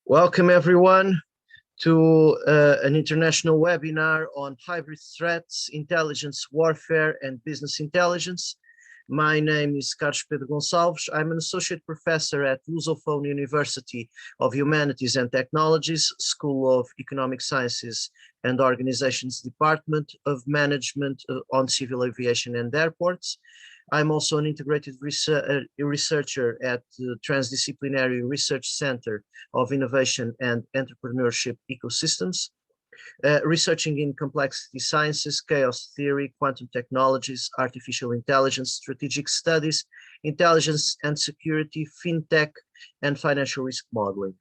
Welcome everyone to an international webinar on hybrid threats, intelligence warfare and business intelligence. My name is Carlos Pedro Gonçalves. I'm an associate professor at Lusophone University of Humanities and Technologies, School of Economic Sciences and Organizations Department of Management on Civil Aviation and Airports. I'm also an integrated researcher at the Transdisciplinary Research Center of Innovation and Entrepreneurship Ecosystems, researching in complexity sciences, chaos theory, quantum technologies, artificial intelligence, strategic studies, intelligence and security, fintech, and financial risk modeling.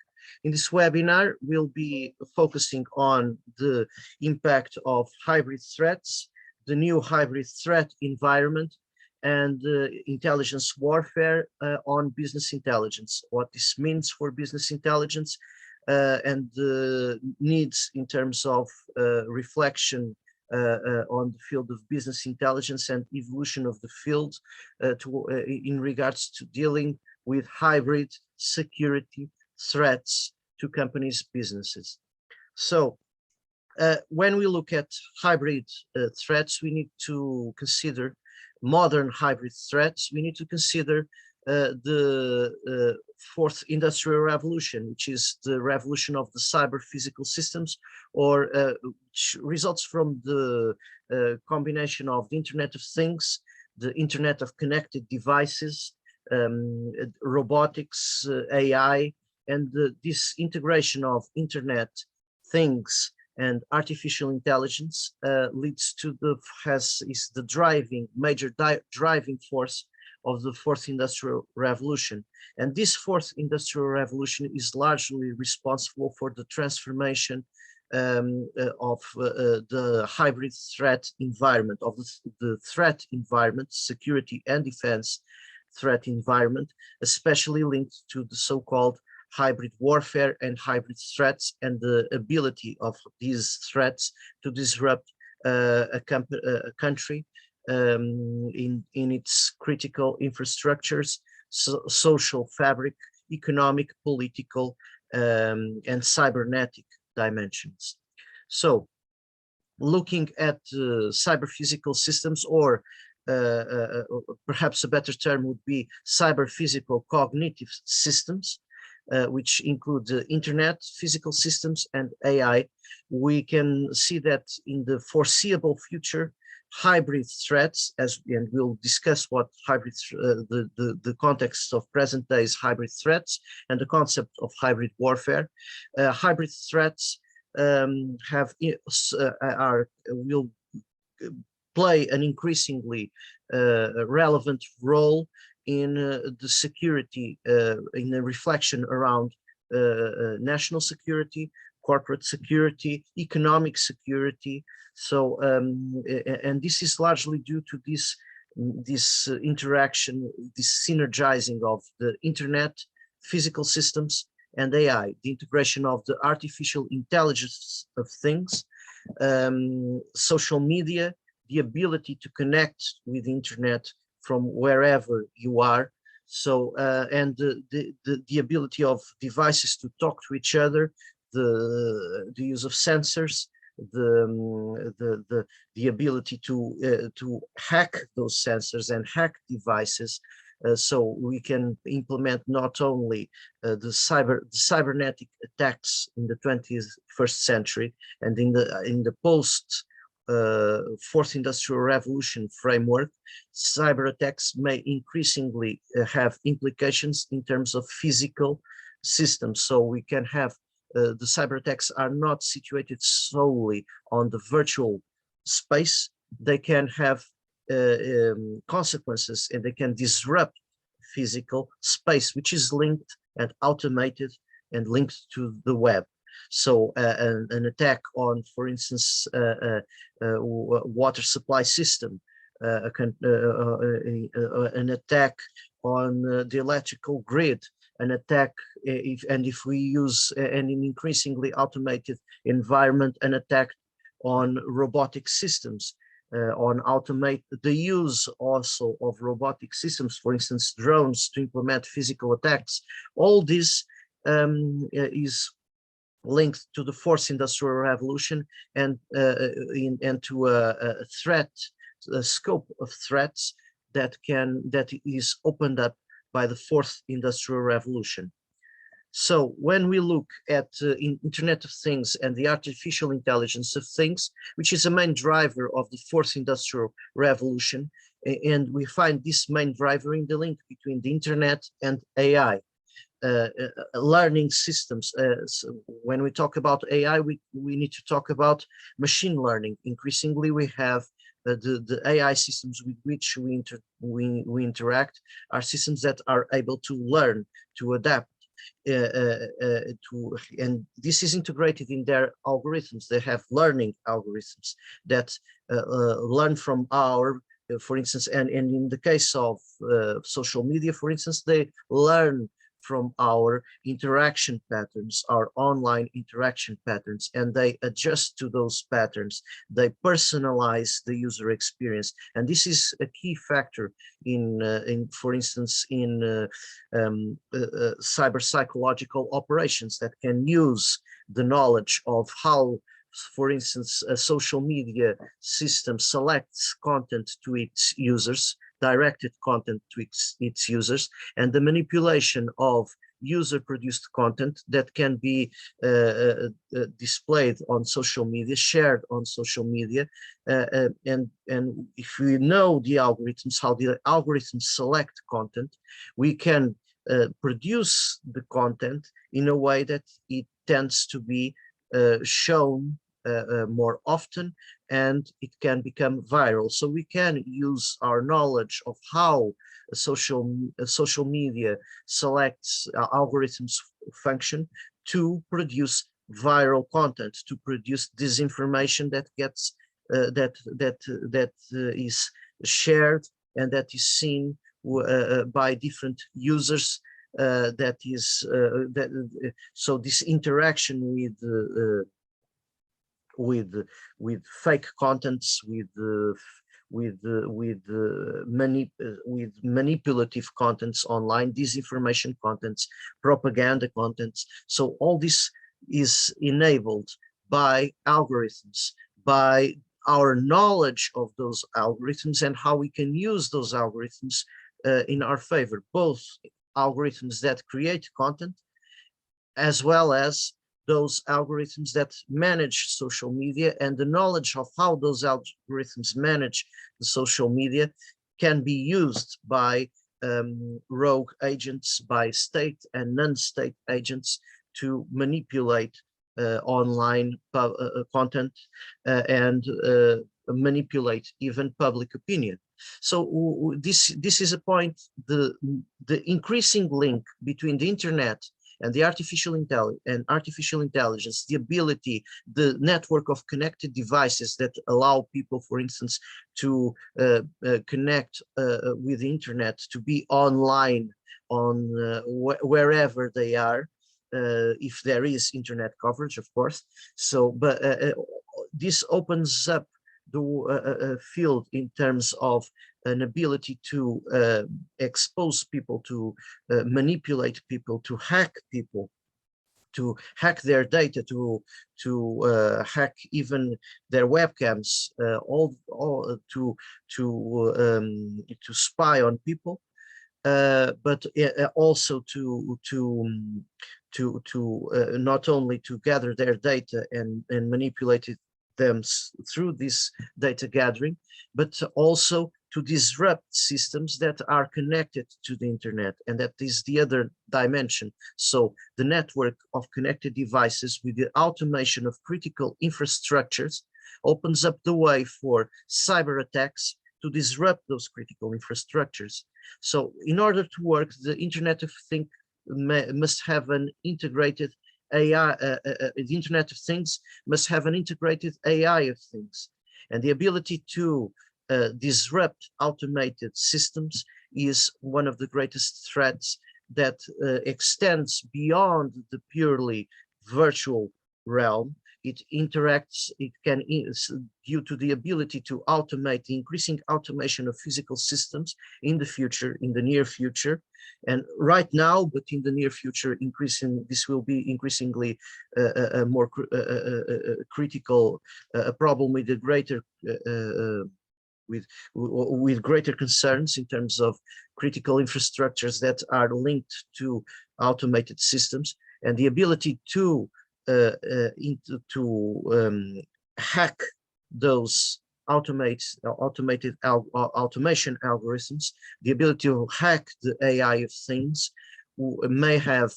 In this webinar, we'll be focusing on the impact of hybrid threats, the new hybrid threat environment, and intelligence warfare on business intelligence, what this means for business intelligence, and the needs in terms of reflection on the field of business intelligence and evolution of the field in regards to dealing with hybrid security threats to companies' businesses. So when we look at hybrid threats, we need to consider modern hybrid threats. We need to consider the fourth industrial revolution, which is the revolution of the cyber physical systems, or which results from the combination of the Internet of Things, the Internet of Connected Devices, robotics, AI, and this integration of Internet Things and artificial intelligence leads to is the major driving force of the fourth industrial revolution. And this fourth industrial revolution is largely responsible for the transformation of the hybrid threat environment, of the threat environment, security and defense threat environment, especially linked to the so-called hybrid warfare and hybrid threats, and the ability of these threats to disrupt a country in its critical infrastructures, social fabric, economic, political, and cybernetic dimensions. So, looking at cyber physical systems, or perhaps a better term would be cyber physical cognitive systems, which include the Internet, physical systems, and AI, we can see that in the foreseeable future, hybrid threats, and we'll discuss what hybrid, the context of present days hybrid threats and the concept of hybrid warfare. Hybrid threats will play an increasingly relevant role in the security, in the reflection around national security, corporate security, economic security. So, and this is largely due to this interaction, this synergizing of the Internet, physical systems, and AI, the integration of the artificial intelligence of things, social media, the ability to connect with the Internet from wherever you are. So, and the ability of devices to talk to each other, the use of sensors, the ability to hack those sensors and hack devices, so we can implement not only the cybernetic attacks in the 21st century and in the post fourth industrial revolution framework, cyber attacks may increasingly have implications in terms of physical systems. So we can have the cyber attacks are not situated solely on the virtual space. They can have consequences, and they can disrupt physical space, which is linked and automated and linked to the web. So an attack on, for instance, water supply system, an attack on the electrical grid, an attack if we use an increasingly automated environment, an attack on robotic systems, on automate the use also of robotic systems, for instance, drones, to implement physical attacks. All this is linked to the fourth industrial revolution and to a threat, a scope of threats that is opened up by the fourth industrial revolution. So when we look at Internet of Things and the artificial intelligence of things, which is a main driver of the fourth industrial revolution, and we find this main driver in the link between the internet and AI. Learning systems. So when we talk about AI, we need to talk about machine learning. Increasingly, we have the AI systems with which we interact are systems that are able to learn, to adapt, and this is integrated in their algorithms. They have learning algorithms that learn from our, for instance, and in the case of social media, for instance, they learn from our interaction patterns, our online interaction patterns, and they adjust to those patterns. They personalize the user experience, and this is a key factor in for instance, in cyber psychological operations that can use the knowledge of how, for instance, a social media system selects content to its users, directed content to its users, and the manipulation of user-produced content that can be displayed on social media, shared on social media, and if we know the algorithms, how the algorithms select content, we can produce the content in a way that it tends to be shown more often, and it can become viral. So we can use our knowledge of how social media selects algorithms function to produce viral content, to produce disinformation that gets that is shared and that is seen by different users. So this interaction with fake contents, with manipulative contents online, disinformation contents, propaganda contents. So all this is enabled by algorithms, by our knowledge of those algorithms and how we can use those algorithms in our favor, both algorithms that create content as well as those algorithms that manage social media, and the knowledge of how those algorithms manage the social media can be used by rogue agents, by state and non-state agents to manipulate online content and manipulate even public opinion. So this is a point, the increasing link between the internet and the artificial intelligence, the ability, the network of connected devices that allow people, for instance, to connect with the internet, to be online on wherever they are, if there is internet coverage, of course. So, but this opens up the field in terms of an ability to expose people, to manipulate people, to hack people, to hack their data, to hack even their webcams, to spy on people, but also to not only to gather their data and manipulate them through this data gathering, but also to disrupt systems that are connected to the internet, and that is the other dimension. So the network of connected devices with the automation of critical infrastructures opens up the way for cyber attacks to disrupt those critical infrastructures. So in order to work, the Internet of Things must have an integrated AI, the Internet of Things must have an integrated AI of things, and the ability to disrupt automated systems is one of the greatest threats that extends beyond the purely virtual realm. It interacts, it can, due to the ability to automate, the increasing automation of physical systems in the future, in the near future, And right now, but in the near future, this will be increasingly a more critical problem with a greater with greater concerns in terms of critical infrastructures that are linked to automated systems, and the ability to hack those automated automation algorithms, the ability to hack the AI of things may have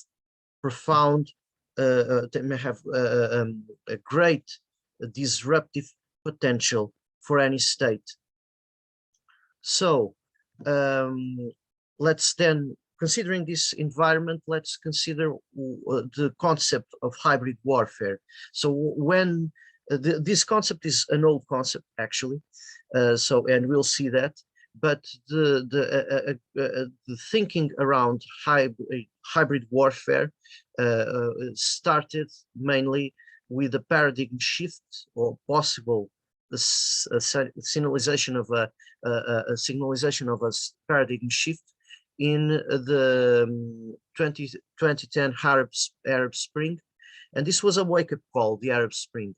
profound, they may have a great disruptive potential for any state. So let's then, considering this environment, let's consider the concept of hybrid warfare. So when this concept is an old concept, actually, and we'll see that, but the thinking around hybrid warfare started mainly with a paradigm shift, or possible signalization of a paradigm shift in the 2010 Arab Spring. And this was a wake-up call, the Arab Spring.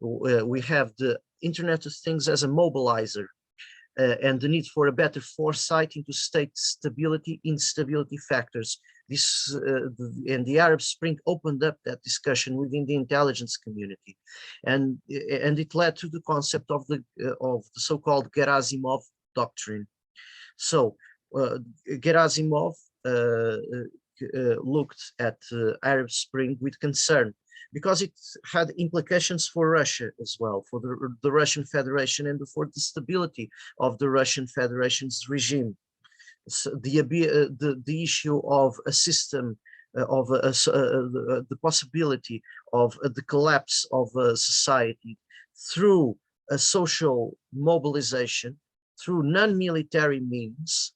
We have the Internet of Things as a mobilizer, and the need for a better foresight into state stability, instability factors. And the Arab Spring opened up that discussion within the intelligence community, and it led to the concept of the so-called Gerasimov doctrine. So Gerasimov looked at Arab Spring with concern, because it had implications for Russia as well, for the Russian Federation, and for the stability of the Russian Federation's regime. So the issue of a system, the possibility of the collapse of a society through a social mobilization, through non-military means,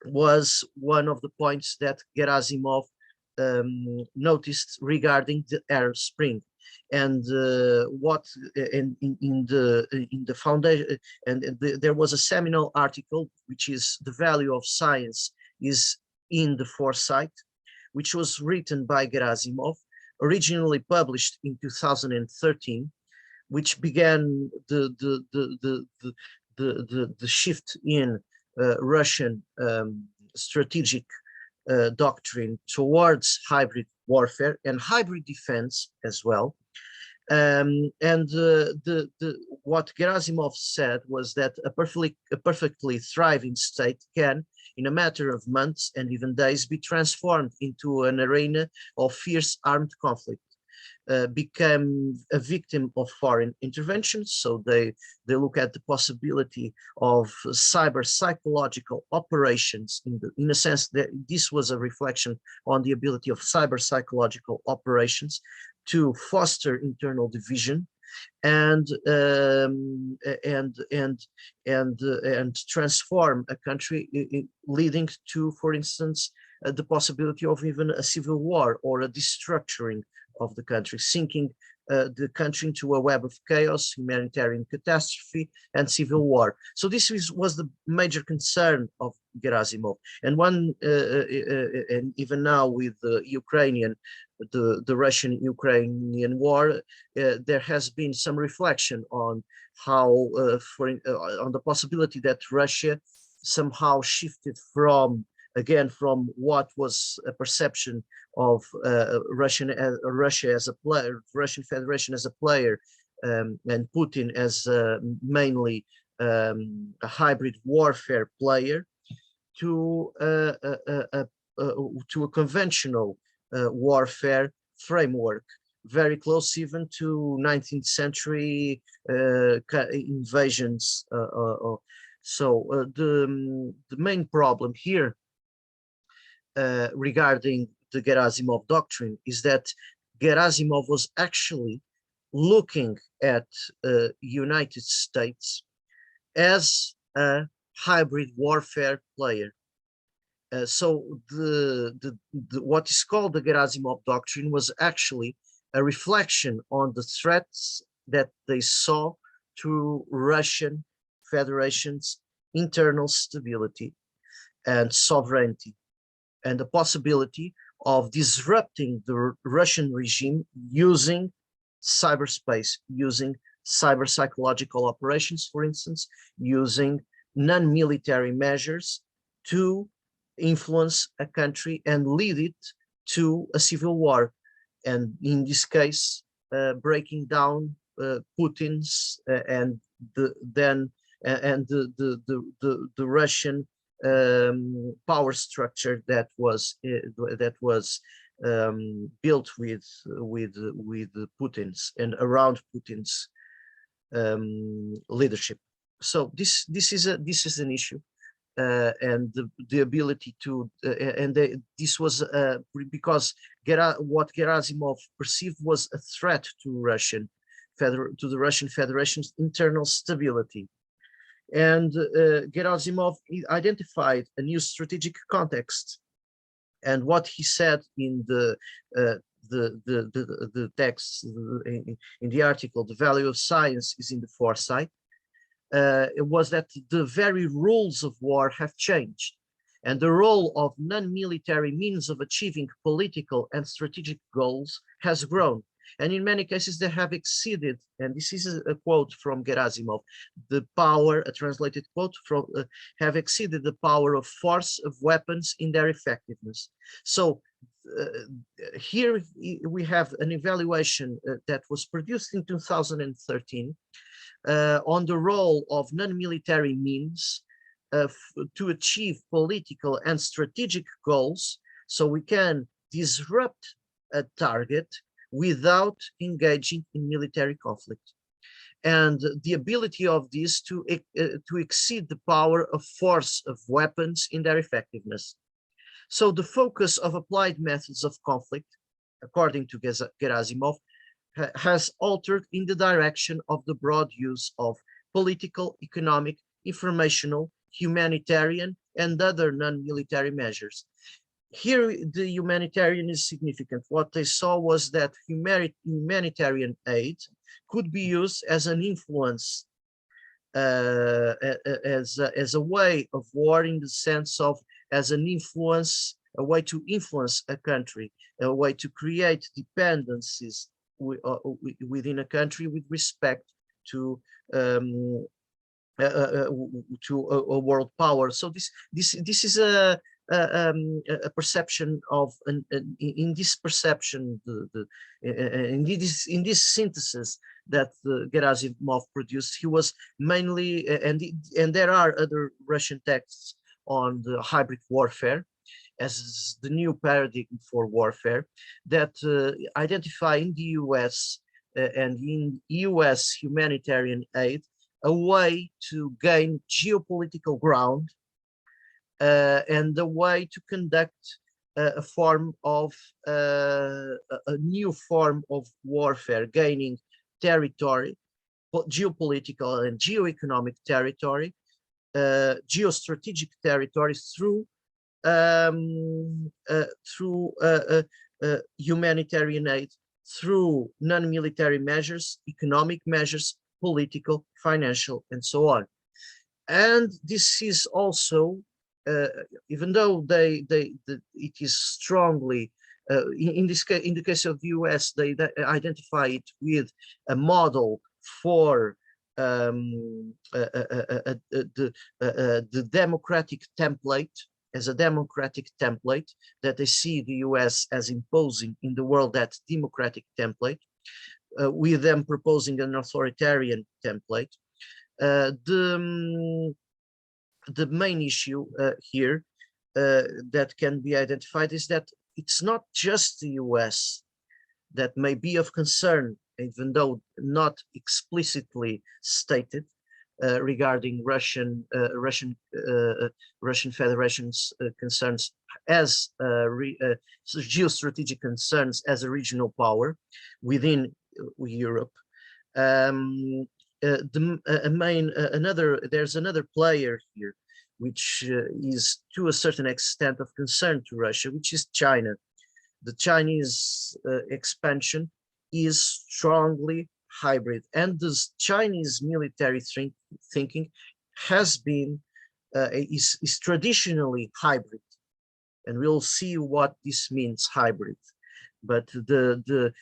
was one of the points that Gerasimov noticed regarding the Arab Spring. And in the foundation, there was a seminal article, which is "The Value of Science is in the Foresight," which was written by Gerasimov, originally published in 2013, which began the shift in Russian strategic doctrine towards hybrid warfare and hybrid defense as well. What Gerasimov said was that a perfectly thriving state can, in a matter of months and even days, be transformed into an arena of fierce armed conflict, become a victim of foreign intervention. So they look at the possibility of cyber psychological operations, in a sense that this was a reflection on the ability of cyber psychological operations to foster internal division and transform a country, leading to, for instance, the possibility of even a civil war or a destructuring of the country, sinking the country into a web of chaos, humanitarian catastrophe, and civil war. So this was the major concern of Gerasimov. And and even now with the Russian-Ukrainian war, there has been some reflection on how, on the possibility that Russia somehow shifted from what was a perception of Russia as a player, Russian Federation as a player, and Putin as mainly a hybrid warfare player, to a conventional warfare framework, very close even to 19th century invasions. So the main problem here regarding the Gerasimov doctrine is that Gerasimov was actually looking at United States as a hybrid warfare player. So what is called the Gerasimov doctrine was actually a reflection on the threats that they saw to Russian Federation's internal stability. and sovereignty, and the possibility of disrupting the Russian regime using cyberspace, using cyber psychological operations, for instance, using non-military measures to influence a country and lead it to a civil war. And in this case, breaking down Putin's and the Russian power structure that was built with Putin's and around Putin's leadership. So this is an issue, and the ability to this was because what Gerasimov perceived was a threat to the Russian Federation's internal stability. And Gerasimov identified a new strategic context, and what he said in the text in the article, "The value of science is in the foresight," it was that the very rules of war have changed, and the role of non-military means of achieving political and strategic goals has grown. And in many cases, they have exceeded, and this is a quote from Gerasimov, the power, a translated quote from, have exceeded the power of force of weapons in their effectiveness. So here we have an evaluation that was produced in 2013 on the role of non-military means to achieve political and strategic goals, so we can disrupt a target without engaging in military conflict, and the ability of this to exceed the power of force of weapons in their effectiveness. So the focus of applied methods of conflict, according to Gerasimov, has altered in the direction of the broad use of political, economic, informational, humanitarian, and other non-military measures. Here, the humanitarian is significant. What they saw was that humanitarian aid could be used as an influence, as a way of war, in the sense of as an influence, a way to influence a country, a way to create dependencies within a country with respect to a world power. So this is a perception of in this perception, in this synthesis that Gerasimov produced. He was mainly, and there are other Russian texts on the hybrid warfare as the new paradigm for warfare that identify in the US and in US humanitarian aid a way to gain geopolitical ground and a way to conduct a form of a new form of warfare, gaining territory, geopolitical and geoeconomic territory, geostrategic territories through humanitarian aid, through non-military measures, economic measures, political, financial, and so on. And this is also, even though it is strongly, in the case of the US, they identify it with a model for the democratic template, as a democratic template that they see the US as imposing in the world, that democratic template, with them proposing an authoritarian template. The main issue here that can be identified is that it's not just the US that may be of concern, even though not explicitly stated, regarding Russian Federation's concerns as geostrategic concerns as a regional power within Europe. There's another player here, which is to a certain extent of concern to Russia, which is China. The Chinese expansion is strongly hybrid, and this Chinese military thinking has been is traditionally hybrid, and we'll see what this means, hybrid. But the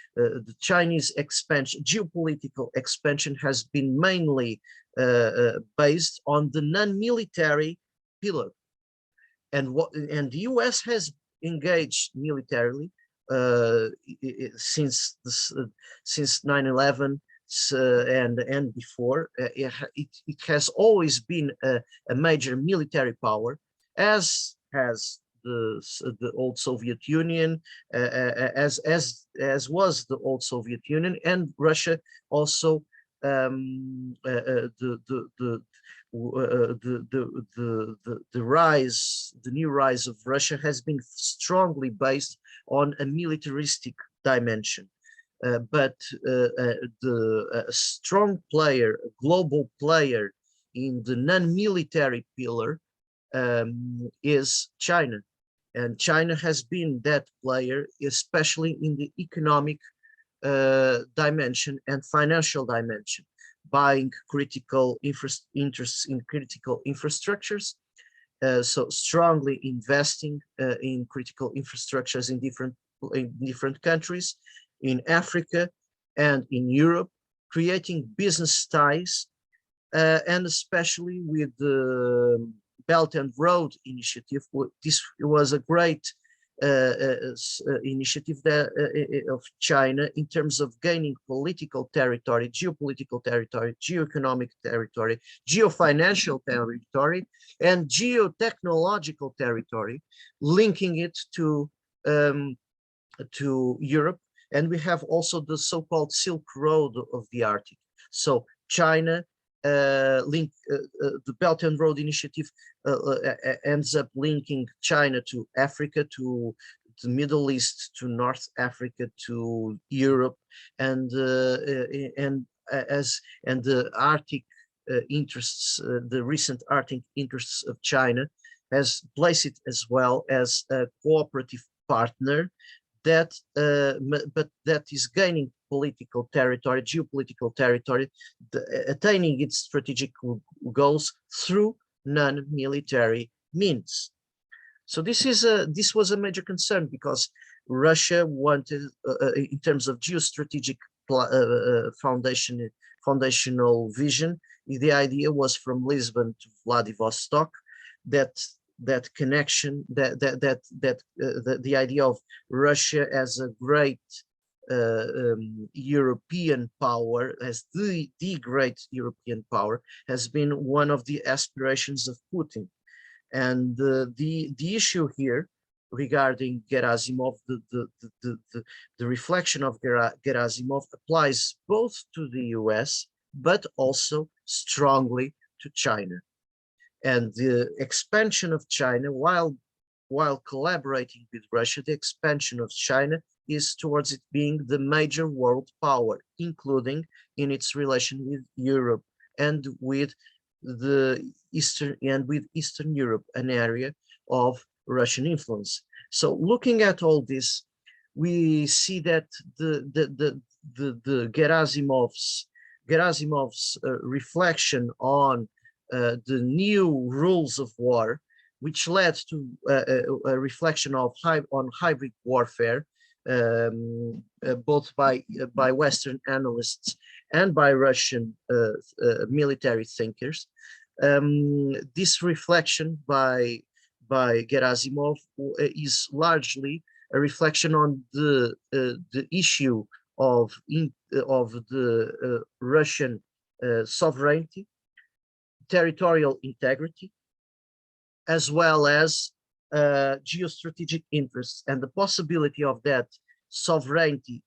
Chinese expansion, geopolitical expansion, has been mainly based on the non-military pillar, and the U.S. has engaged militarily since 9/11 and before. It has always been a major military power, as has the old Soviet Union, as was the old Soviet Union, and Russia also. The new rise of Russia has been strongly based on a militaristic dimension. But the strong player, a global player in the non-military pillar is China. And China has been that player, especially in the economic dimension and financial dimension, buying critical interests in critical infrastructures, so strongly investing in critical infrastructures in different countries, in Africa and in Europe, creating business ties, and especially with the Belt and Road Initiative. This was a great initiative of China in terms of gaining political territory, geopolitical territory, geoeconomic territory, geofinancial territory, and geotechnological territory, linking it to Europe. And we have also the so-called Silk Road of the Arctic. So China the Belt and Road Initiative ends up linking China to Africa, to the Middle East, to North Africa, to Europe, and the Arctic interests, the recent Arctic interests of China, has placed it as well as a cooperative partner that, but that is gaining political territory, geopolitical territory, attaining its strategic goals through non-military means. So this was a major concern, because Russia wanted, in terms of geostrategic foundational vision, the idea was from Lisbon to Vladivostok, that connection, the idea of Russia as a great European power, as the great European power, has been one of the aspirations of Putin. And the issue here regarding Gerasimov, the reflection of Gerasimov applies both to the US, but also strongly to China. And the expansion of China, while collaborating with Russia, the expansion of China is towards it being the major world power, including in its relation with Europe and with Eastern Europe, an area of Russian influence. So looking at all this, we see that the Gerasimov's reflection on the new rules of war, which led to a reflection on hybrid warfare, both by Western analysts and by Russian military thinkers. This reflection by Gerasimov is largely a reflection on the issue of the Russian sovereignty, territorial integrity, as well as geostrategic interests, and the possibility of that sovereignty,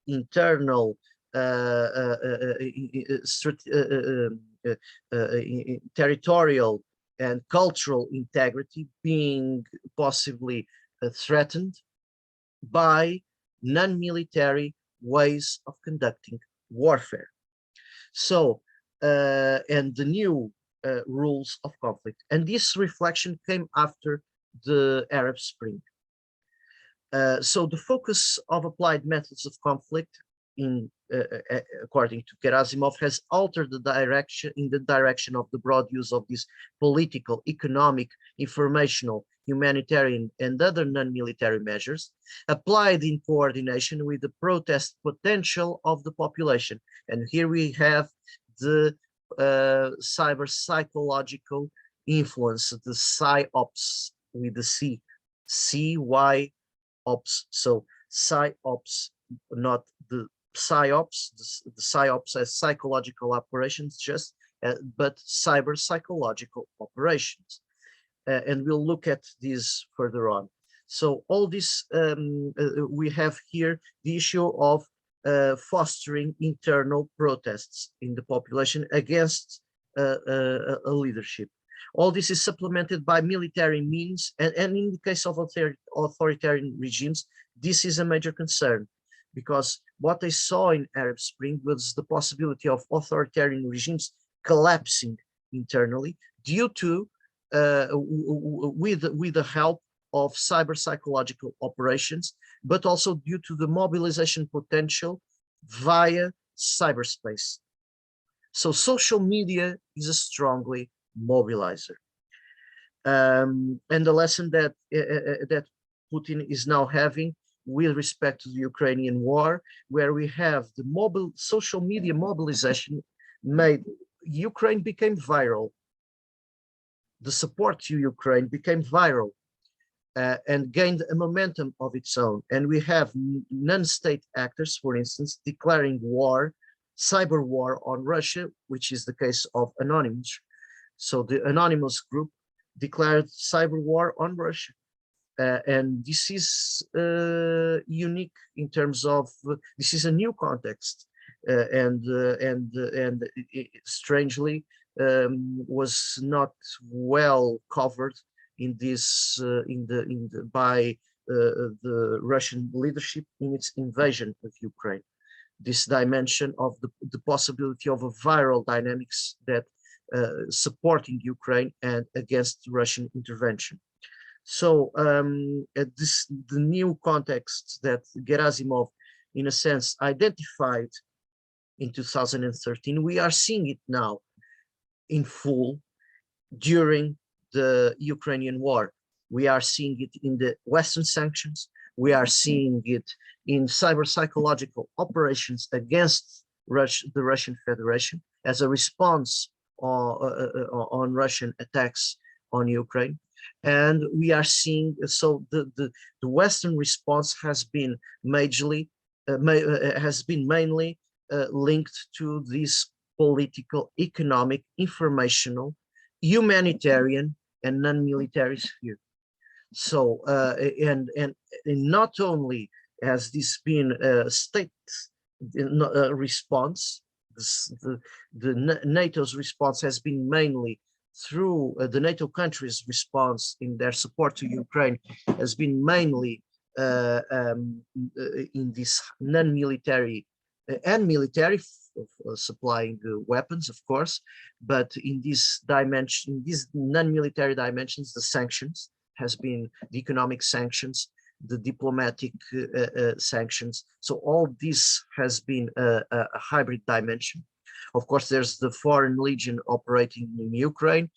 internal territorial and cultural integrity being possibly threatened by non-military ways of conducting warfare. So, and the new rules of conflict. And this reflection came after the Arab Spring. So the focus of applied methods of conflict according to Gerasimov, has altered the direction in the direction of the broad use of these political, economic, informational, humanitarian, and other non-military measures applied in coordination with the protest potential of the population. And here we have the cyber psychological influence, the PsyOps with the CY ops. So PsyOps, not the PsyOps, the PsyOps as psychological operations, but cyber psychological operations. And we'll look at this further on. So all this, we have here the issue of fostering internal protests in the population against a leadership. All this is supplemented by military means, and in the case of authoritarian regimes, this is a major concern, because what they saw in Arab Spring was the possibility of authoritarian regimes collapsing internally due to, with the help of cyber psychological operations, but also due to the mobilization potential via cyberspace. So social media is a strongly mobilizer. And the lesson that that Putin is now having with respect to the Ukrainian war, where we have the social media mobilization made Ukraine became viral. The support to Ukraine became viral and gained a momentum of its own. And we have non-state actors, for instance, declaring war, cyber war on Russia, which is the case of Anonymous. So the Anonymous group declared cyber war on Russia. And this is unique in terms of, this is a new context, and strangely was not well covered in this by the Russian leadership in its invasion of Ukraine. This dimension of the possibility of a viral dynamics that supporting Ukraine and against Russian intervention. So the new context that Gerasimov, in a sense, identified in 2013, we are seeing it now in full during the Ukrainian war. We are seeing it in the Western sanctions. We are seeing it in cyber psychological operations against the Russian Federation as a response on Russian attacks on Ukraine. And we are seeing, so the Western response has been mainly linked to this political, economic, informational, humanitarian, and non-military sphere. So, and not only has this been a state response, the NATO's response has been mainly through the NATO countries' response in their support to Ukraine has been mainly in this non-military and military supplying weapons, of course, but in this dimension, these non-military dimensions, the sanctions has been the economic sanctions, the diplomatic sanctions. So all this has been a hybrid dimension. Of course, there's the Foreign Legion operating in Ukraine,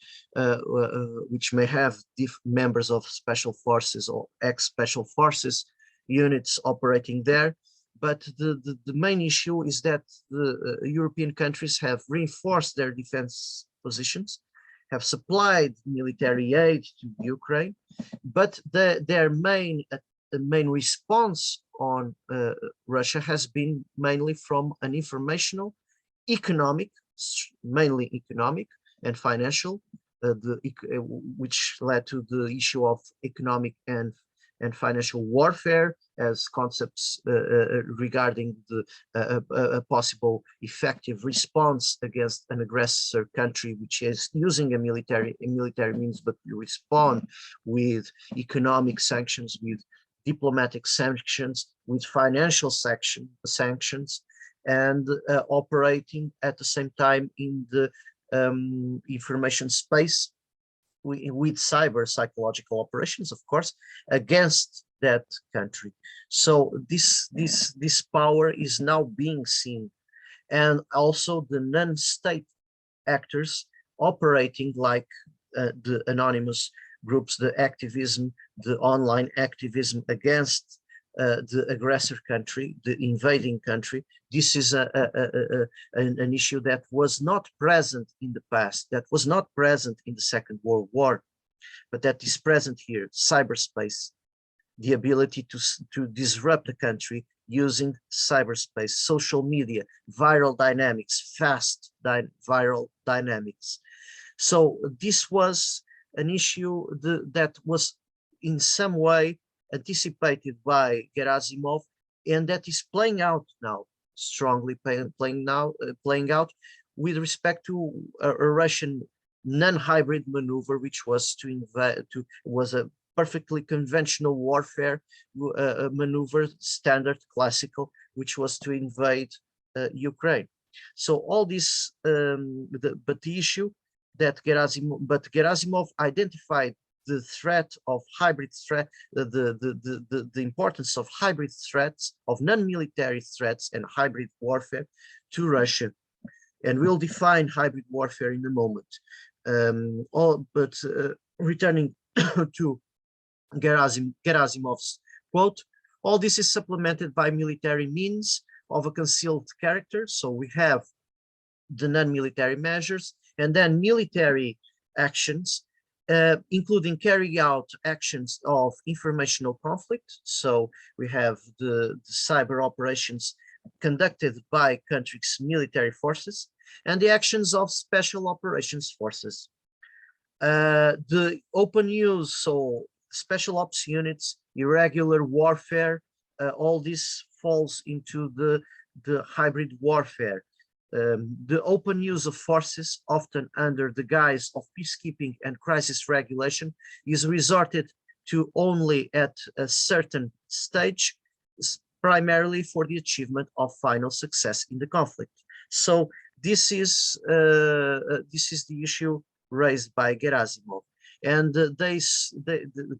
which may have members of special forces or ex-special forces units operating there. But the main issue is that the European countries have reinforced their defense positions, have supplied military aid to Ukraine, but their main response on Russia has been mainly from an informational, economic, mainly economic and financial, which led to the issue of economic and financial warfare as concepts regarding a possible effective response against an aggressor country which is using a military means, but we respond with economic sanctions, with diplomatic sanctions, with financial sanctions, and operating at the same time in the information space with cyber psychological operations, of course, against that country. So this power is now being seen, and also the non-state actors operating like the anonymous groups, the activism, the online activism against the aggressor country, the invading country. This is an issue that was not present in the past, that was not present in the Second World War, but that is present here: cyberspace, the ability to disrupt the country using cyberspace, social media, viral dynamics, fast viral dynamics. So this was an issue that was in some way anticipated by Gerasimov, and that is playing out now, strongly playing out with respect to a Russian non-hybrid maneuver, which was to invade, was a perfectly conventional warfare maneuver, standard, classical, which was to invade Ukraine. So all this, but the issue that Gerasimov identified the threat of hybrid threat, the importance of hybrid threats, of non-military threats and hybrid warfare to Russia. And we'll define hybrid warfare in a moment. Returning to Gerasimov's quote, all this is supplemented by military means of a concealed character. So we have the non-military measures and then military actions, including carrying out actions of informational conflict. So we have the cyber operations conducted by countries' military forces and the actions of special operations forces. The open use, so special ops units, irregular warfare, all this falls into the hybrid warfare. The open use of forces, often under the guise of peacekeeping and crisis regulation, is resorted to only at a certain stage, primarily for the achievement of final success in the conflict. So this is the issue raised by Gerasimov. And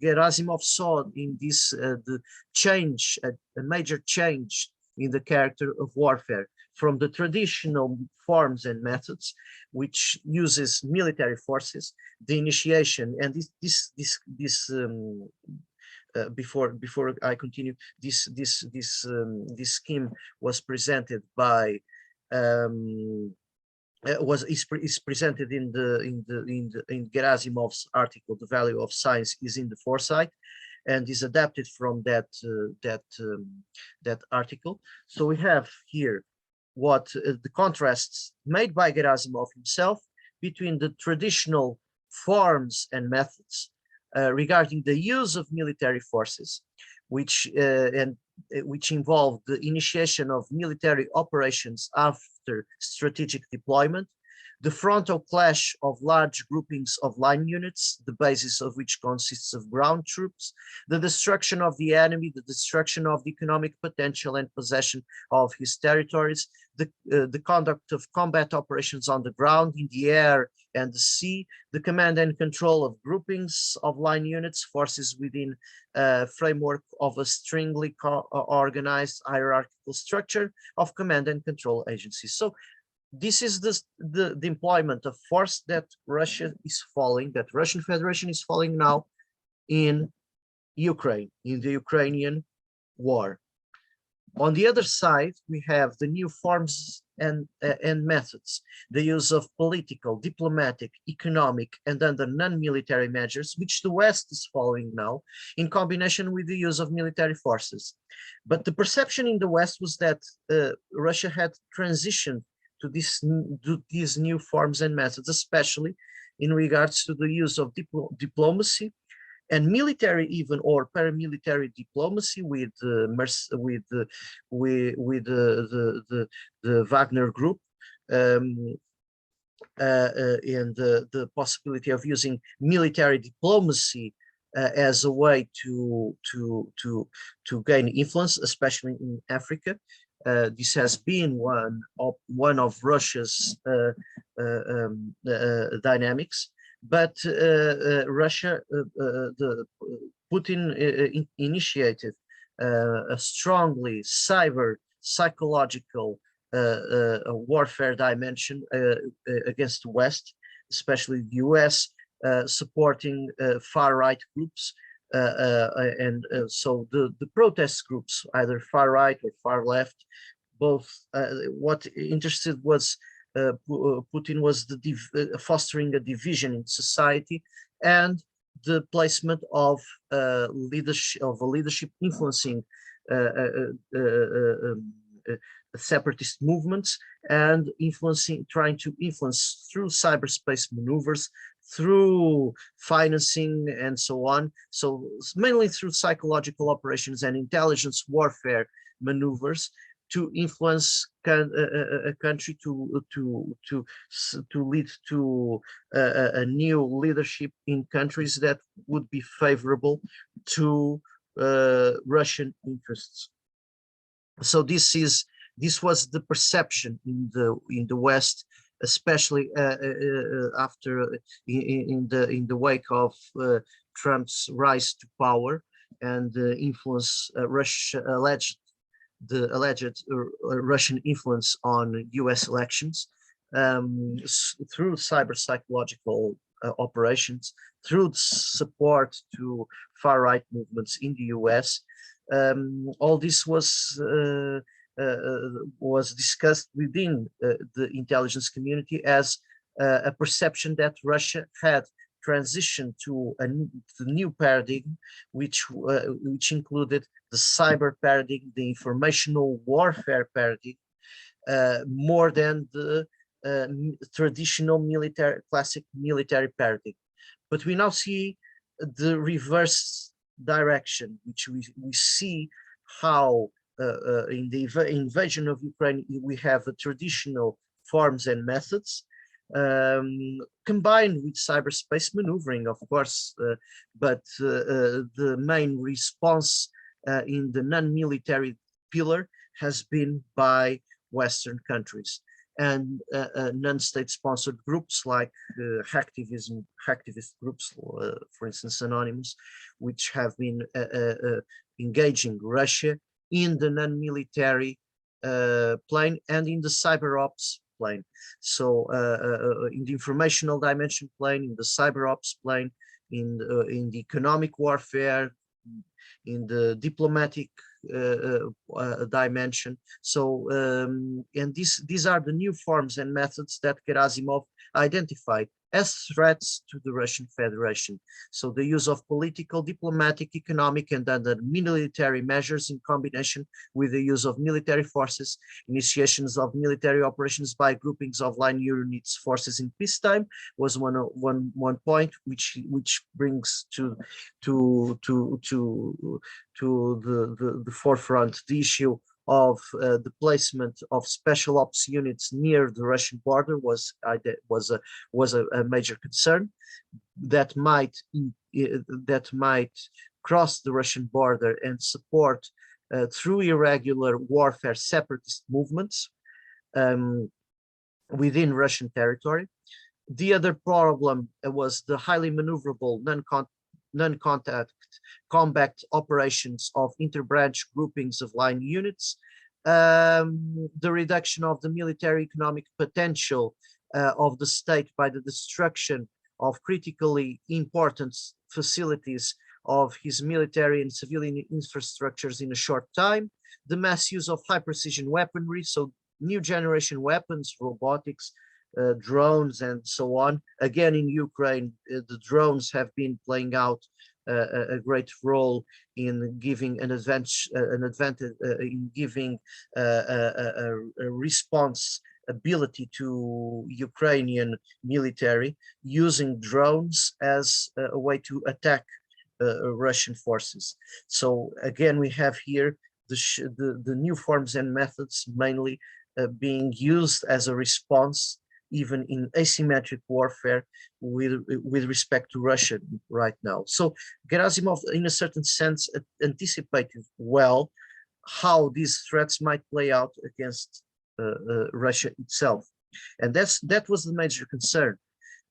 Gerasimov saw in this the change, a major change in the character of warfare from the traditional forms and methods, which uses military forces, the initiation, and before I continue, this scheme was presented by is presented in Gerasimov's article, "The Value of Science is in the Foresight," and is adapted from that article. So we have here what the contrasts made by Gerasimov himself between the traditional forms and methods regarding the use of military forces, which involve the initiation of military operations after strategic deployment, the frontal clash of large groupings of line units, the basis of which consists of ground troops, the destruction of the enemy, the destruction of the economic potential and possession of his territories, the conduct of combat operations on the ground, in the air and the sea, the command and control of groupings of line units, forces within a framework of a stringly organized hierarchical structure of command and control agencies. So this is the employment of force that Russia is following, that Russian Federation is following now in Ukraine, in the Ukrainian war. On the other side, we have the new forms and methods, the use of political, diplomatic, economic, and other non-military measures, which the West is following now, in combination with the use of military forces. But the perception in the West was that Russia had transitioned to these new forms and methods, especially in regards to the use of diplomacy and military, even, or paramilitary diplomacy with the Wagner group, and the possibility of using military diplomacy as a way to gain influence, especially in Africa. This has been one of Russia's dynamics, but Russia, Putin initiated a strongly cyber psychological warfare dimension against the West, especially the US, supporting far-right groups. So the protest groups, either far right or far left, both, what interested was Putin was fostering a division in society and the placement of leadership influencing uh, uh, uh, uh, um, separatist movements and trying to influence through cyberspace maneuvers, through financing and so on. So mainly through psychological operations and intelligence warfare maneuvers to influence a country to lead to a new leadership in countries that would be favorable to Russian interests. So this was the perception in the West, especially after in the wake of Trump's rise to power and influence the alleged Russian influence on U.S. elections through cyber psychological operations, through support to far-right movements in the U.S. All this was discussed within the intelligence community as a perception that Russia had transitioned to the new paradigm, which included the cyber paradigm, the informational warfare paradigm, more than the traditional classic military paradigm. But we now see the reverse direction, which we see how in the invasion of Ukraine, we have the traditional forms and methods combined with cyberspace maneuvering, of course, but the main response in the non-military pillar has been by Western countries and non-state sponsored groups like hacktivist groups, for instance, Anonymous, which have been engaging Russia in the non-military plane and in the cyber ops plane. So in the informational dimension plane, in the cyber ops plane, in the economic warfare, in the diplomatic dimension. So and these are the new forms and methods that Gerasimov identified as threats to the Russian Federation. So the use of political, diplomatic, economic, and other military measures in combination with the use of military forces, initiations of military operations by groupings of line units forces in peacetime was one point, which brings to the forefront the issue of the placement of special ops units near the Russian border was a major concern that might cross the Russian border and support through irregular warfare separatist movements within Russian territory. The other problem was the highly maneuverable non-contact combat operations of interbranch groupings of line units, the reduction of the military economic potential of the state by the destruction of critically important facilities of his military and civilian infrastructures in a short time, the mass use of high precision weaponry, so new generation weapons, robotics, drones and so on. Again, in Ukraine, the drones have been playing out a great role in giving an advantage in giving a response ability to Ukrainian military using drones as a way to attack Russian forces. So again, we have here the new forms and methods mainly being used as a response even in asymmetric warfare with respect to Russia right now. So Gerasimov, in a certain sense, anticipated well how these threats might play out against Russia itself. And that was the major concern.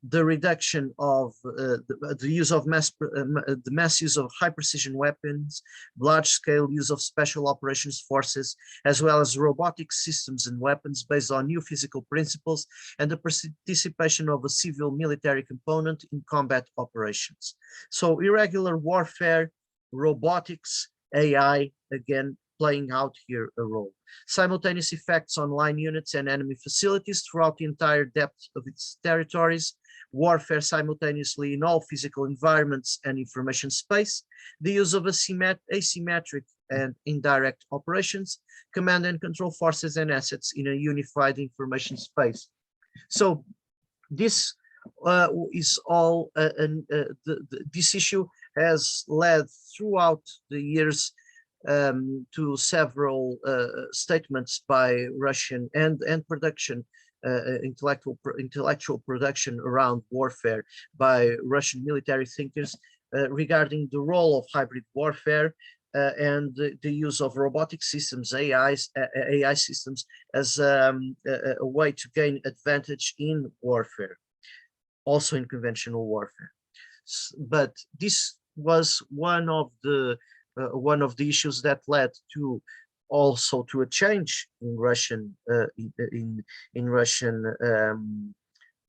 the reduction of the use of the mass use of high precision weapons, large scale use of special operations forces, as well as robotic systems and weapons based on new physical principles, and the participation of a civil military component in combat operations. So irregular warfare, robotics, AI, again, playing out here a role. Simultaneous effects on line units and enemy facilities throughout the entire depth of its territories, warfare simultaneously in all physical environments and information space, the use of asymmetric and indirect operations, command and control forces and assets in a unified information space. So this is all, this issue has led throughout the years to several statements by Russian and production, intellectual production around warfare by Russian military thinkers regarding the role of hybrid warfare and the use of robotic systems, AI systems, as a way to gain advantage in warfare, also in conventional warfare. But this was one of the issues that led to also to a change in Russian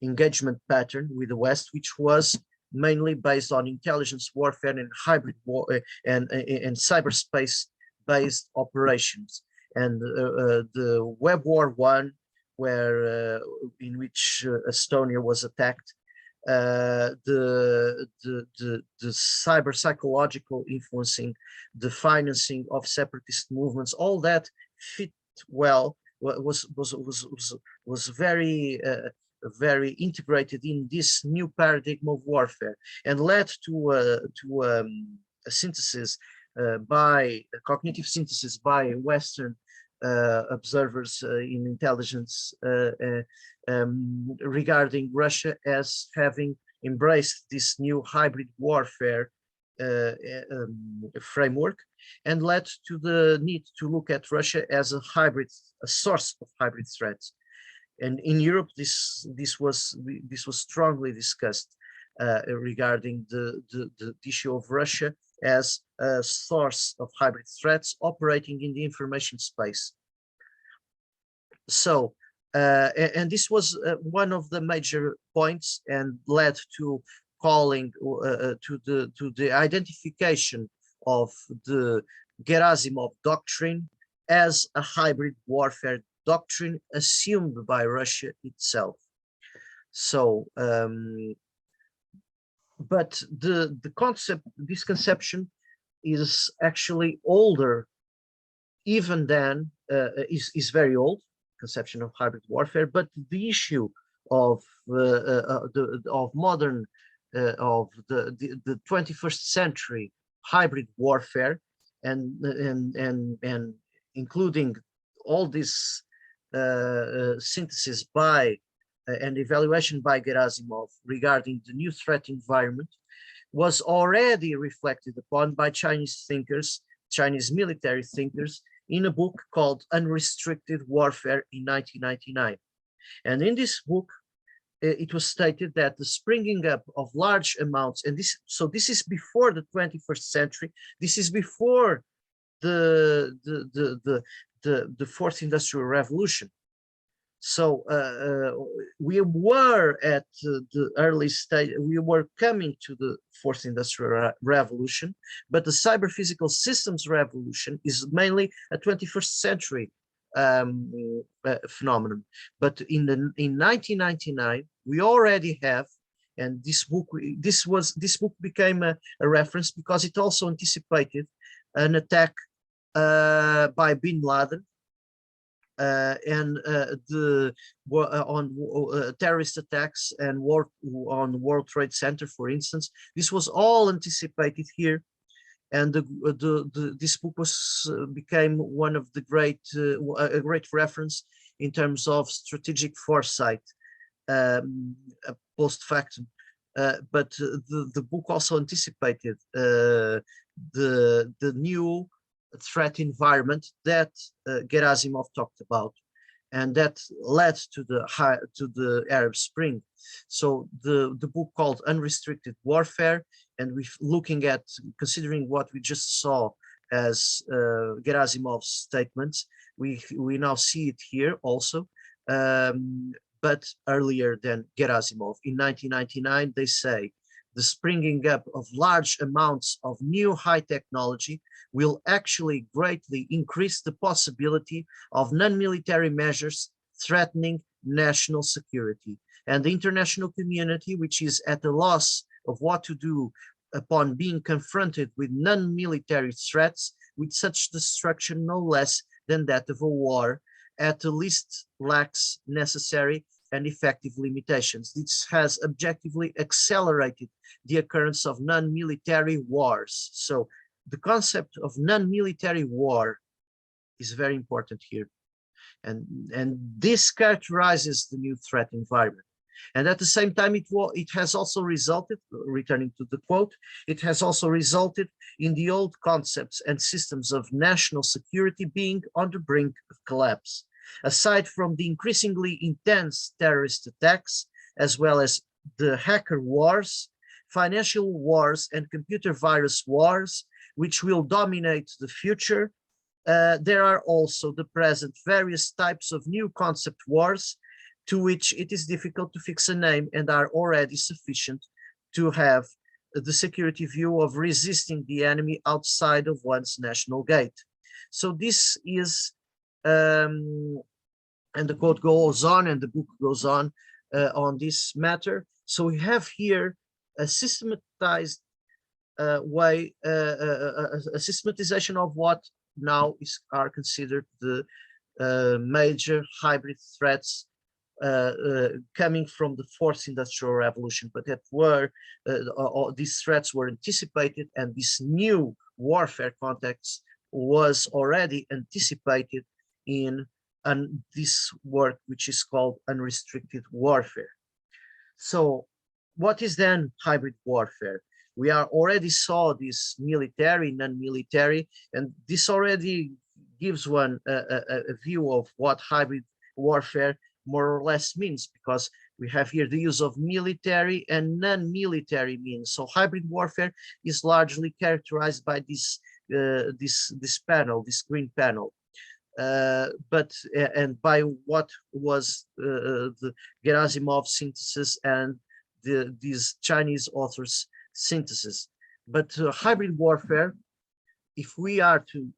engagement pattern with the West, which was mainly based on intelligence warfare and hybrid war and cyberspace-based operations. And the Web War I, where in which Estonia was attacked, the cyber psychological influencing, the financing of separatist movements, all that fit well, was very very integrated in this new paradigm of warfare, and led to a synthesis by a cognitive synthesis by Western observers in intelligence regarding Russia as having embraced this new hybrid warfare framework, and led to the need to look at Russia as a source of hybrid threats. And in Europe, this was strongly discussed regarding the issue of Russia as a source of hybrid threats operating in the information space. So, and this was one of the major points, and led to calling to the identification of the Gerasimov doctrine as a hybrid warfare doctrine assumed by Russia itself. So, but the concept, this conception, is actually older, even than is very old conception of hybrid warfare. But the issue of modern of the 21st century hybrid warfare, and including all this synthesis by and evaluation by Gerasimov regarding the new threat environment, was already reflected upon by Chinese thinkers, Chinese military thinkers, in a book called Unrestricted Warfare in 1999. And in this book, it was stated that the springing up of large amounts, and this is before the 21st century, this is before the fourth industrial revolution. So we were at the early stage, we were coming to the fourth industrial revolution, but the cyber physical systems revolution is mainly a 21st century phenomenon. But in 1999, we already have, and this book became a reference because it also anticipated an attack by Bin Laden, and on terrorist attacks and on the World Trade Center, for instance. This was all anticipated here, and this book became one of the a great reference in terms of strategic foresight post factum. But the book also anticipated the new threat environment that Gerasimov talked about, and that led to the Arab Spring. So the book called Unrestricted Warfare, and we're looking at, considering what we just saw as Gerasimov's statements, we now see it here also, but earlier than Gerasimov. In 1999, they say the springing up of large amounts of new high technology will actually greatly increase the possibility of non-military measures threatening national security. And the international community, which is at a loss of what to do upon being confronted with non-military threats, with such destruction no less than that of a war, at the least lacks necessary and effective limitations. This has objectively accelerated the occurrence of non-military wars. So the concept of non-military war is very important here. And this characterizes the new threat environment. And at the same time, it has also resulted, returning to the quote, it has also resulted in the old concepts and systems of national security being on the brink of collapse. Aside from the increasingly intense terrorist attacks, as well as the hacker wars, financial wars, and computer virus wars, which will dominate the future, there are also the present various types of new concept wars to which it is difficult to fix a name and are already sufficient to have the security view of resisting the enemy outside of one's national gate. So this is, and the quote goes on and the book goes on this matter. So we have here a systematized way, a systematization of what now are considered the major hybrid threats coming from the fourth industrial revolution, but that were these threats were anticipated, and this new warfare context was already anticipated in this work, which is called Unrestricted Warfare. So what is then hybrid warfare? We already saw this military, non-military, and this already gives one a view of what hybrid warfare more or less means, because we have here the use of military and non-military means. So hybrid warfare is largely characterized by this panel, this green panel, and by what was the Gerasimov synthesis and these Chinese authors' synthesis. But hybrid warfare, if we are to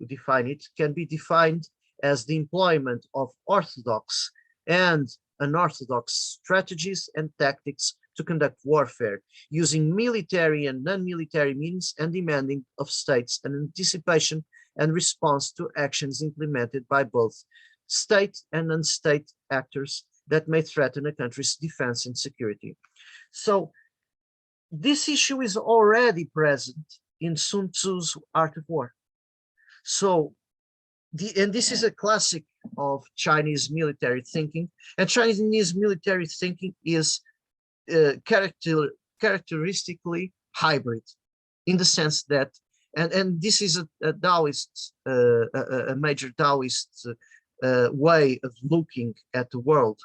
define it, can be defined as the employment of orthodox and unorthodox strategies and tactics to conduct warfare, using military and non-military means, and demanding of states an anticipation and response to actions implemented by both state and non-state actors that may threaten a country's defense and security. So this issue is already present in Sun Tzu's Art of War. So and this is a classic of Chinese military thinking, and Chinese military thinking is characteristically hybrid, in the sense that, and this is a Taoist, a major Taoist way of looking at the world.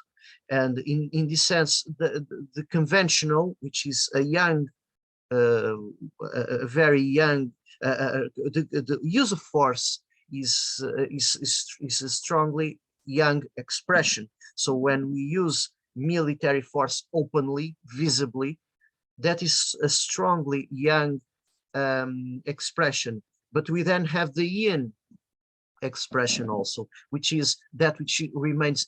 And in this sense, the conventional, which is a young, a very young, the use of force is a strongly young expression. So when we use military force openly, visibly, that is a strongly young expression. But we then have the yin expression also, which is that which remains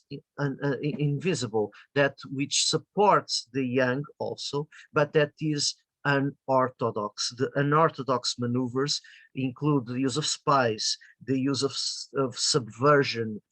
invisible, that which supports the young also, but that is unorthodox. The unorthodox maneuvers include the use of spies, the use of subversion,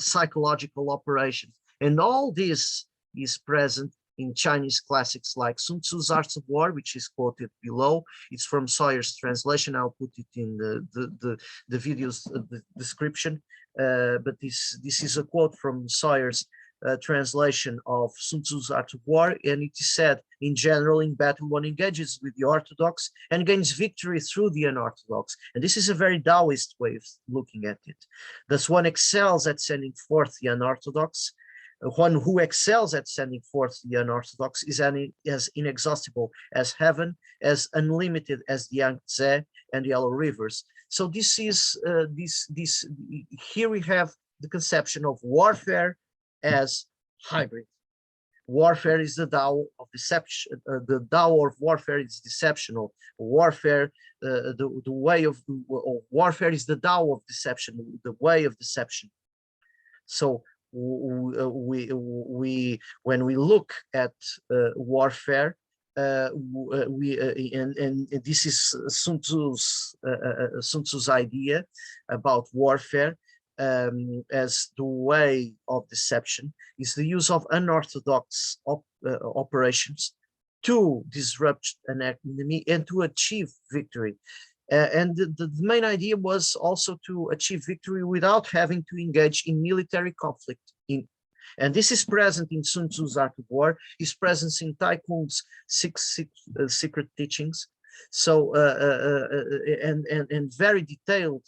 psychological operations, and all this is present in Chinese classics like Sun Tzu's Arts of War, which is quoted below. It's from Sawyer's translation. I'll put it in the video's the description. But this is a quote from Sawyer's translation of Sun Tzu's Art of War, and it is said, in general, in battle, one engages with the orthodox and gains victory through the unorthodox. And this is a very Taoist way of looking at it. Thus, one excels at sending forth the unorthodox. One who excels at sending forth the unorthodox is as inexhaustible as heaven, as unlimited as the Yangtze and the Yellow Rivers. So this is here we have the conception of warfare as hybrid. Warfare is the Tao of deception. The Tao of warfare is deceptional. Warfare, the way of warfare is the Tao of deception, the way of deception. So when we look at warfare, and this is Sun Tzu's idea about warfare as the way of deception, is the use of unorthodox operations to disrupt an enemy and to achieve victory. And the main idea was also to achieve victory without having to engage in military conflict. And this is present in Sun Tzu's Art of War, is present in Tai Kung's six secret teachings. So and very detailed,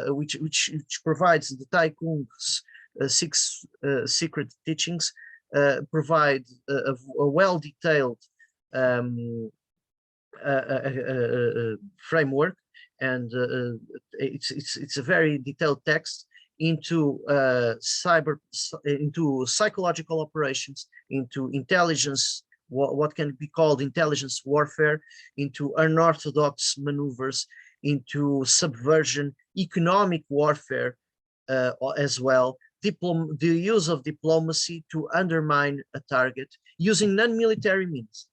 which provides the Tai Kung's six secret teachings, provide a well-detailed framework, and it's a very detailed text into into psychological operations, into intelligence, what can be called intelligence warfare, into unorthodox maneuvers, into subversion, economic warfare as well, the use of diplomacy to undermine a target using non-military means,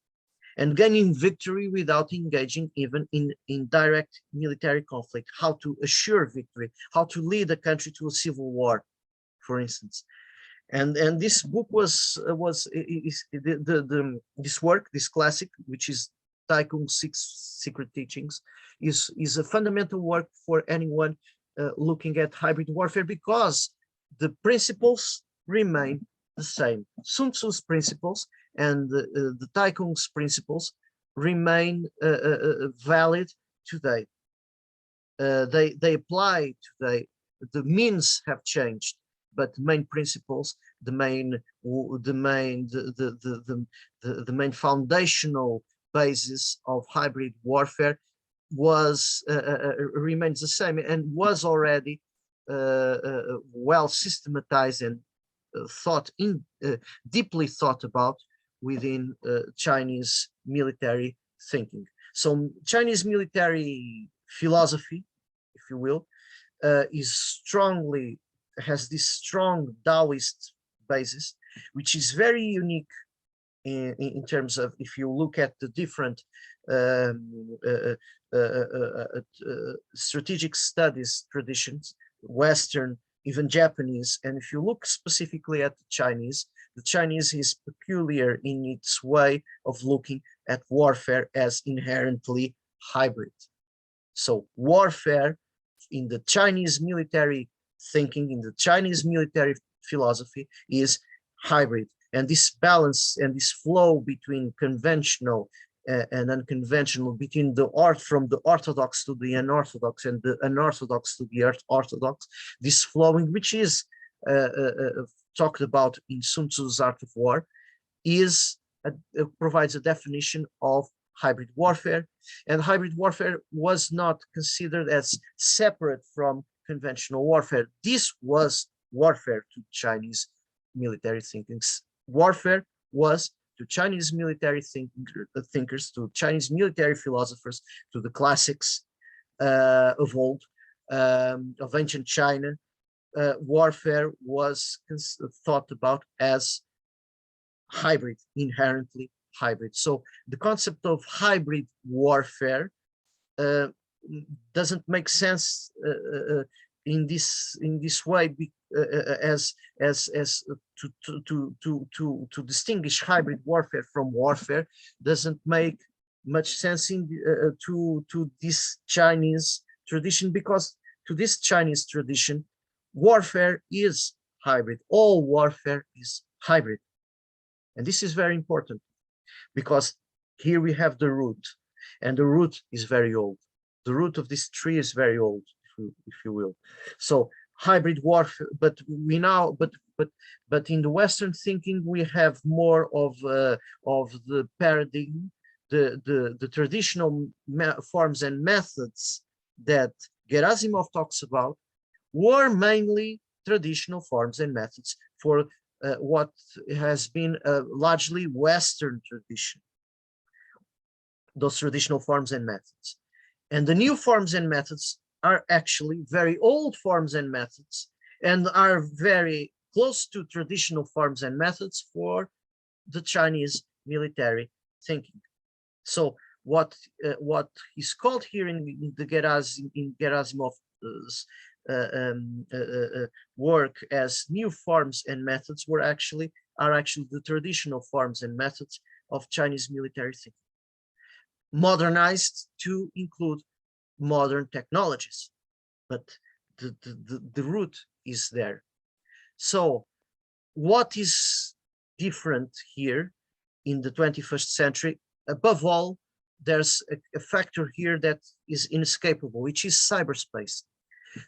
and gaining victory without engaging even in direct military conflict, how to assure victory, how to lead a country to a civil war, for instance. And this book this work, this classic, which is Tai Kung's Six Secret Teachings, is a fundamental work for anyone looking at hybrid warfare, because the principles remain the same. Sun Tzu's principles and the Tai Kung's principles remain valid today. They apply today. The means have changed, but the main principles, the main foundational basis of hybrid warfare remains the same, and was already well systematized and deeply thought about within Chinese military thinking. So Chinese military philosophy, if you will, has this strong Taoist basis, which is very unique in terms of, if you look at the different strategic studies traditions, Western, even Japanese, and if you look specifically at the Chinese is peculiar in its way of looking at warfare as inherently hybrid. So warfare in the Chinese military thinking, in the Chinese military philosophy, is hybrid. And this balance and this flow between conventional and unconventional, between from the orthodox to the unorthodox and the unorthodox to the orthodox, this flowing, which is talked about in Sun Tzu's Art of War, provides a definition of hybrid warfare. And hybrid warfare was not considered as separate from conventional warfare. This was warfare to Chinese military thinkings. Warfare was to Chinese military thinkers, to Chinese military philosophers, to the classics of old, of ancient China. Warfare was thought about as hybrid, inherently hybrid. So the concept of hybrid warfare doesn't make sense in this way, as to distinguish hybrid warfare from warfare doesn't make much sense to this Chinese tradition, because to this Chinese tradition, warfare is hybrid. All warfare is hybrid. And this is very important because here we have the root, and the root is very old. The root of this tree is very old, if you will. So hybrid warfare, but we now, but in the Western thinking, we have more of the paradigm, the traditional forms and methods that Gerasimov talks about were mainly traditional forms and methods for what has been a largely Western tradition, those traditional forms and methods. And the new forms and methods are actually very old forms and methods and are very close to traditional forms and methods for the Chinese military thinking. So what is called here in Gerasimov's work as new forms and methods are actually the traditional forms and methods of Chinese military thinking, modernized to include modern technologies, but the root is there. So what is different here in the 21st century? Above all, there's a factor here that is inescapable, which is cyberspace.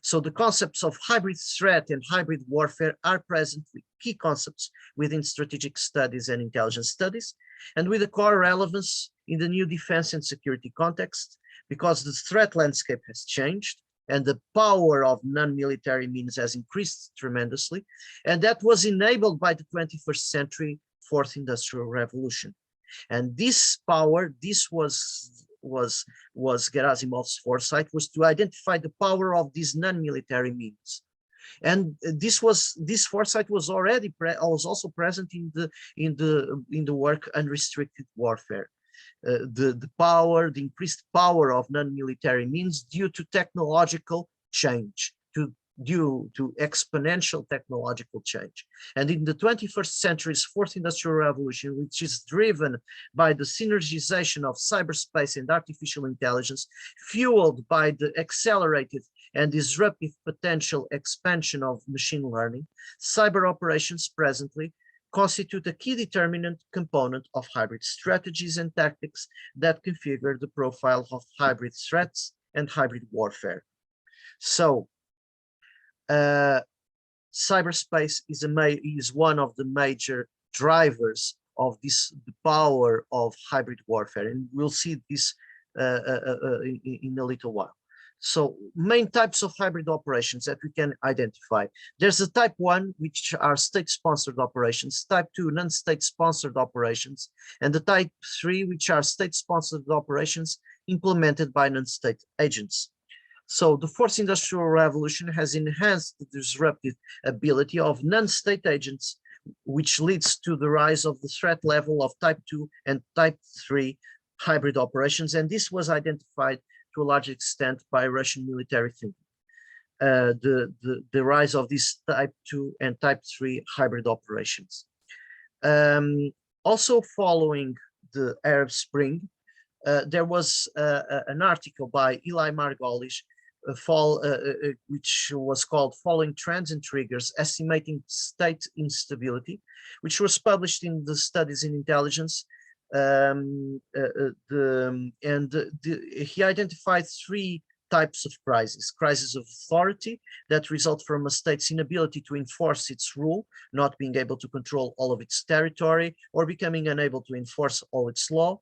So the concepts of hybrid threat and hybrid warfare are presently key concepts within strategic studies and intelligence studies, and with a core relevance in the new defense and security context, because the threat landscape has changed and the power of non-military means has increased tremendously, and that was enabled by the 21st century fourth industrial revolution. And this power, this was Gerasimov's foresight, was to identify the power of these non-military means. And this foresight was also present in the work Unrestricted Warfare. The increased power of non-military means due to technological change, due to exponential technological change. And in the 21st century's fourth industrial revolution, which is driven by the synergization of cyberspace and artificial intelligence, fueled by the accelerated and disruptive potential expansion of machine learning, cyber operations presently constitute a key determinant component of hybrid strategies and tactics that configure the profile of hybrid threats and hybrid warfare. So, cyberspace is one of the major drivers of the power of hybrid warfare, and we'll see this in a little while. So main types of hybrid operations that we can identify. There's a type 1, which are state-sponsored operations, type 2, non-state-sponsored operations, and the type 3, which are state-sponsored operations implemented by non-state agents. So the fourth industrial revolution has enhanced the disruptive ability of non-state agents, which leads to the rise of the threat level of type 2 and type 3 hybrid operations. And this was identified to a large extent by Russian military thinking. The rise of these type 2 and type 3 hybrid operations. Also following the Arab Spring, there was an article by Eli Margolis, which was called Following Trends and Triggers, Estimating State Instability, which was published in the Studies in Intelligence. He identified 3 types of crises: crisis of authority that result from a state's inability to enforce its rule, not being able to control all of its territory, or becoming unable to enforce all its laws;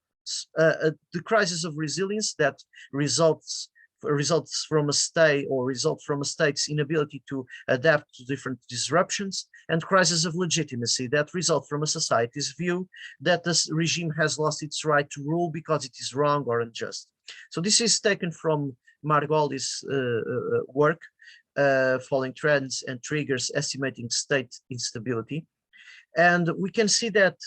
the crisis of resilience that results from a state's inability to adapt to different disruptions; and crisis of legitimacy that result from a society's view that this regime has lost its right to rule because it is wrong or unjust. So this is taken from Margolis' work, Following Trends and Triggers, Estimating State Instability. And we can see that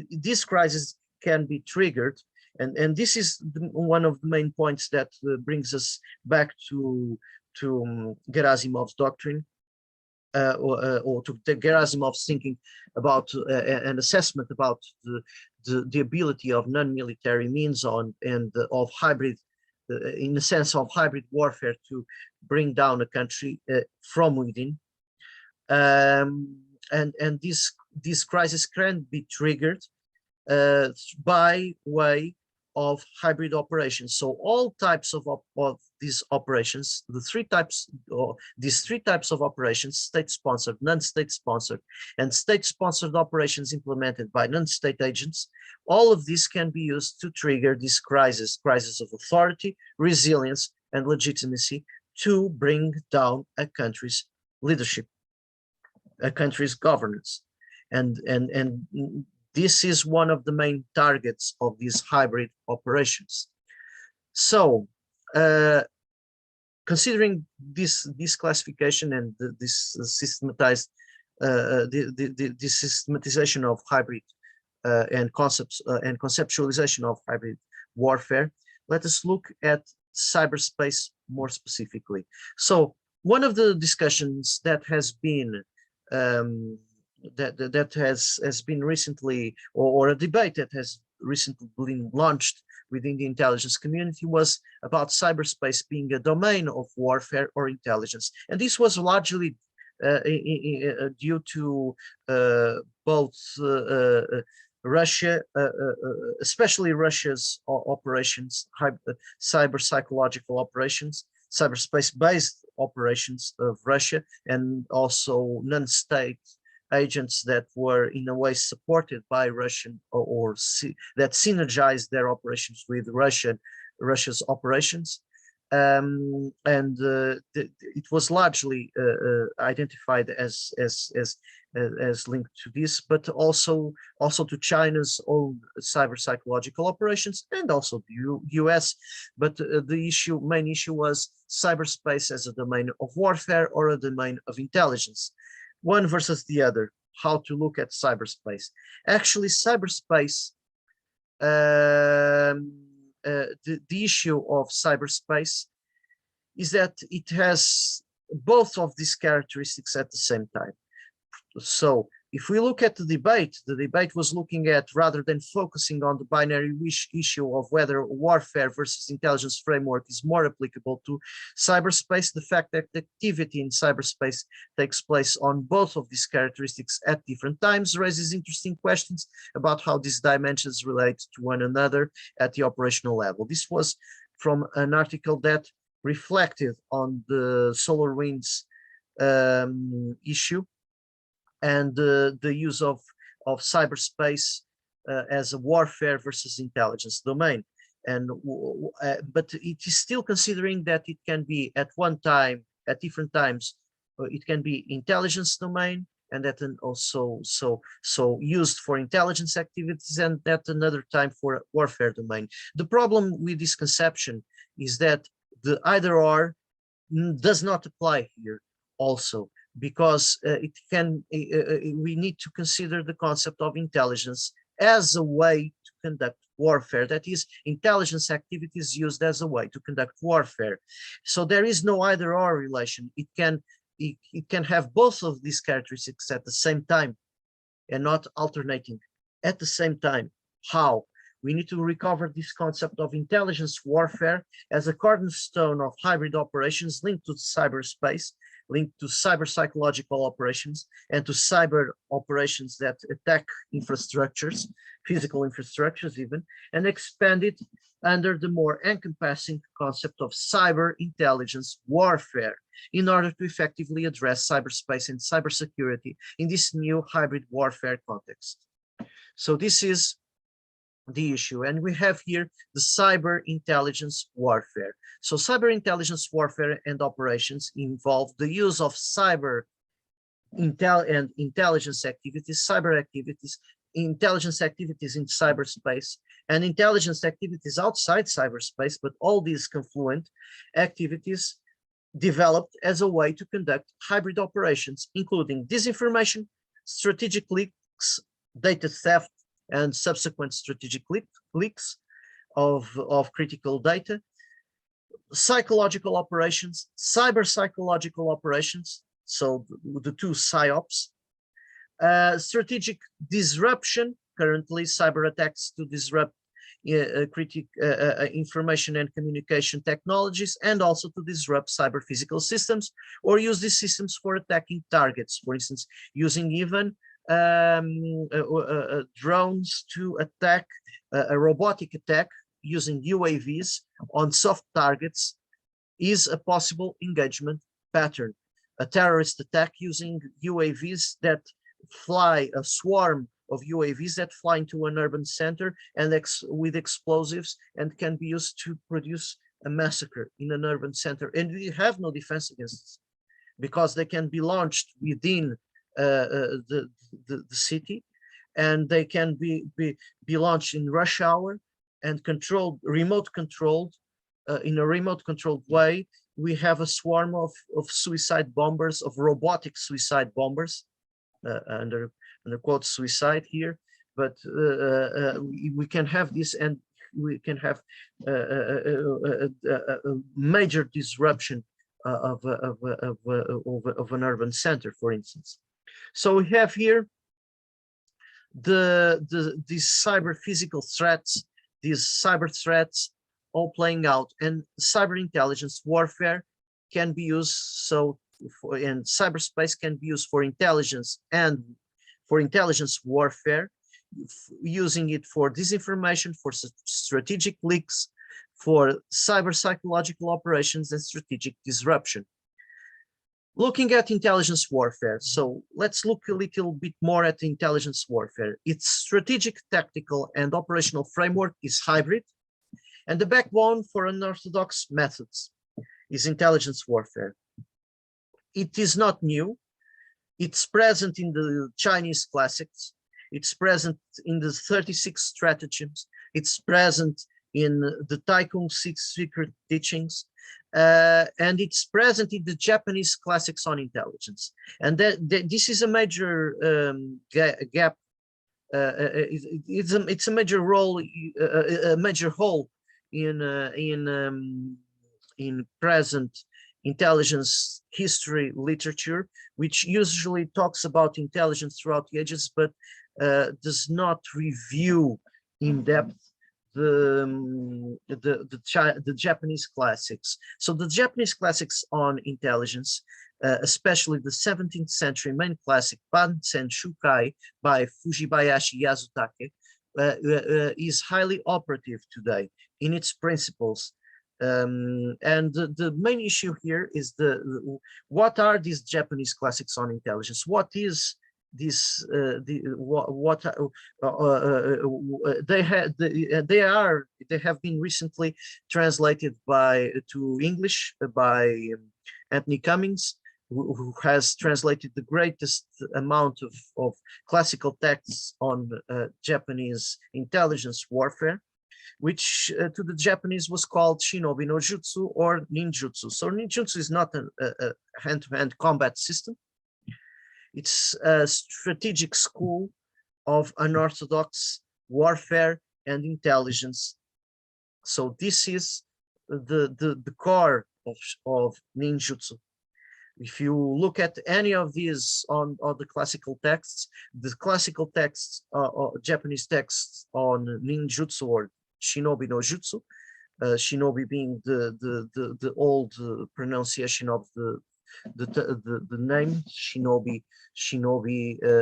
this crisis can be triggered. And this is one of the main points that brings us back to Gerasimov's doctrine, or to Gerasimov's thinking about an assessment about the ability of non-military means of hybrid, in the sense of hybrid warfare, to bring down a country from within. And this this crisis can be triggered by way of hybrid operations. So all types of these operations, these three types of operations, state-sponsored, non-state sponsored, and state-sponsored operations implemented by non-state agents, all of these can be used to trigger this crisis of authority, resilience, and legitimacy to bring down a country's leadership, a country's governance. And this is one of the main targets of these hybrid operations. So, considering this classification and this systematized, this systematization of hybrid and concepts and conceptualization of hybrid warfare, let us look at cyberspace more specifically. So, one of the discussions that has been that has been recently, or a debate that has recently been launched within the intelligence community was about cyberspace being a domain of warfare or intelligence. And this was largely due to both Russia, especially Russia's operations, cyber psychological operations, cyberspace-based operations of Russia, and also non-state agents that were in a way supported by Russian or that synergized their operations with Russia's operations. It was largely identified as linked to this, but also to China's own cyber psychological operations and also the US. But the main issue was cyberspace as a domain of warfare or a domain of intelligence. One versus the other, how to look at cyberspace. Actually, cyberspace, the issue of cyberspace is that it has both of these characteristics at the same time. So if we look at the debate was looking at, rather than focusing on the binary issue of whether warfare versus intelligence framework is more applicable to cyberspace, the fact that activity in cyberspace takes place on both of these characteristics at different times raises interesting questions about how these dimensions relate to one another at the operational level. This was from an article that reflected on the SolarWinds issue and the use of cyberspace as a warfare versus intelligence domain. And but it is still considering that it can be at one time, at different times, it can be intelligence domain, and that also so used for intelligence activities, and at another time for warfare domain. The problem with this conception is that the either or does not apply here also, because we need to consider the concept of intelligence as a way to conduct warfare. That is, intelligence activities used as a way to conduct warfare. So there is no either or relation. It can have both of these characteristics at the same time and not alternating at the same time. How? We need to recover this concept of intelligence warfare as a cornerstone of hybrid operations linked to cyberspace, linked to cyber psychological operations, and to cyber operations that attack infrastructures, physical infrastructures even, and expanded under the more encompassing concept of cyber intelligence warfare in order to effectively address cyberspace and cybersecurity in this new hybrid warfare context. So this is the issue, and we have here the cyber intelligence warfare. So cyber intelligence warfare and operations involve the use of cyber and intelligence activities, cyber activities, intelligence activities in cyberspace, and intelligence activities outside cyberspace, but all these confluent activities developed as a way to conduct hybrid operations, including disinformation, strategic leaks, data theft, and subsequent strategic leaks of critical data, psychological operations, cyber psychological operations, so the two PSYOPs, strategic disruption, currently cyber attacks to disrupt information and communication technologies, and also to disrupt cyber physical systems or use these systems for attacking targets, for instance, using even drones to attack a robotic attack using UAVs on soft targets is a possible engagement pattern. A terrorist attack using UAVs that fly, a swarm of UAVs that fly into an urban center and with explosives and can be used to produce a massacre in an urban center. And we have no defense against this because they can be launched within the city, and they can be launched in rush hour and controlled, remote controlled, in a remote controlled way. We have a swarm of suicide bombers, of robotic suicide bombers, under quote suicide here, but we can have this, and we can have a major disruption of an urban center, for instance. So we have here these cyber physical threats, these cyber threats all playing out, and cyber intelligence warfare can be used and cyberspace can be used for intelligence and for intelligence warfare, using it for disinformation, for strategic leaks, for cyber psychological operations and strategic disruption. Looking at intelligence warfare, so let's look a little bit more at intelligence warfare. Its strategic, tactical, and operational framework is hybrid, and the backbone for unorthodox methods is intelligence warfare. It is not new. It's present in the Chinese classics. It's present in the 36 stratagems. It's present in the Taikung Six Secret Teachings. And it's present in the Japanese classics on intelligence. And this is a major gap. It's a major role, a major hole in present intelligence history literature, which usually talks about intelligence throughout the ages, but does not review in depth the Japanese classics. So the Japanese classics on intelligence, especially the 17th century main classic Bansen Shukai by Fujibayashi Yasutake, is highly operative today in its principles. And the main issue here is what are these Japanese classics on intelligence? What is this? They have been recently translated to English by Anthony Cummings, who has translated the greatest amount of classical texts on Japanese intelligence warfare, which to the Japanese was called Shinobi no Jutsu or Ninjutsu. So Ninjutsu is not a hand-to-hand combat system. It's a strategic school of unorthodox warfare and intelligence. So this is the core of ninjutsu. If you look at any of these on the classical texts, Japanese texts on ninjutsu or shinobi no jutsu, shinobi being the old pronunciation of the name shinobi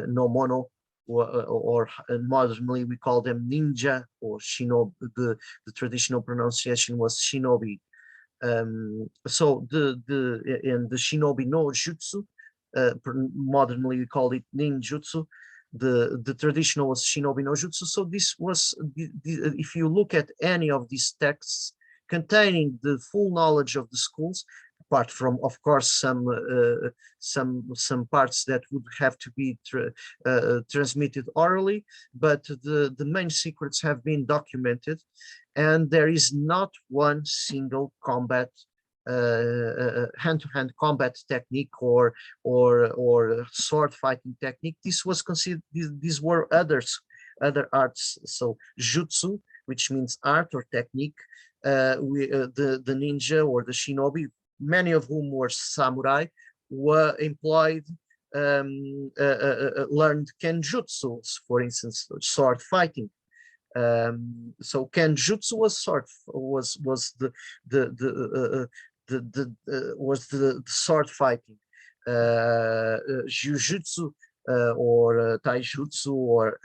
no mono, or modernly we call them ninja, or shinobi. The traditional pronunciation was shinobi. So the shinobi no jutsu, modernly we call it ninjutsu. The traditional was shinobi no jutsu. So this was if you look at any of these texts containing the full knowledge of the schools, apart from, of course, some parts that would have to be transmitted orally, but the main secrets have been documented, and there is not one single combat hand-to-hand combat technique or sword fighting technique. This was considered, these were other arts. So jutsu, which means art or technique, the ninja or the shinobi, many of whom were samurai, were employed, learned kenjutsu, for instance, sword fighting. So kenjutsu was the sword fighting. Jujutsu or taijutsu, or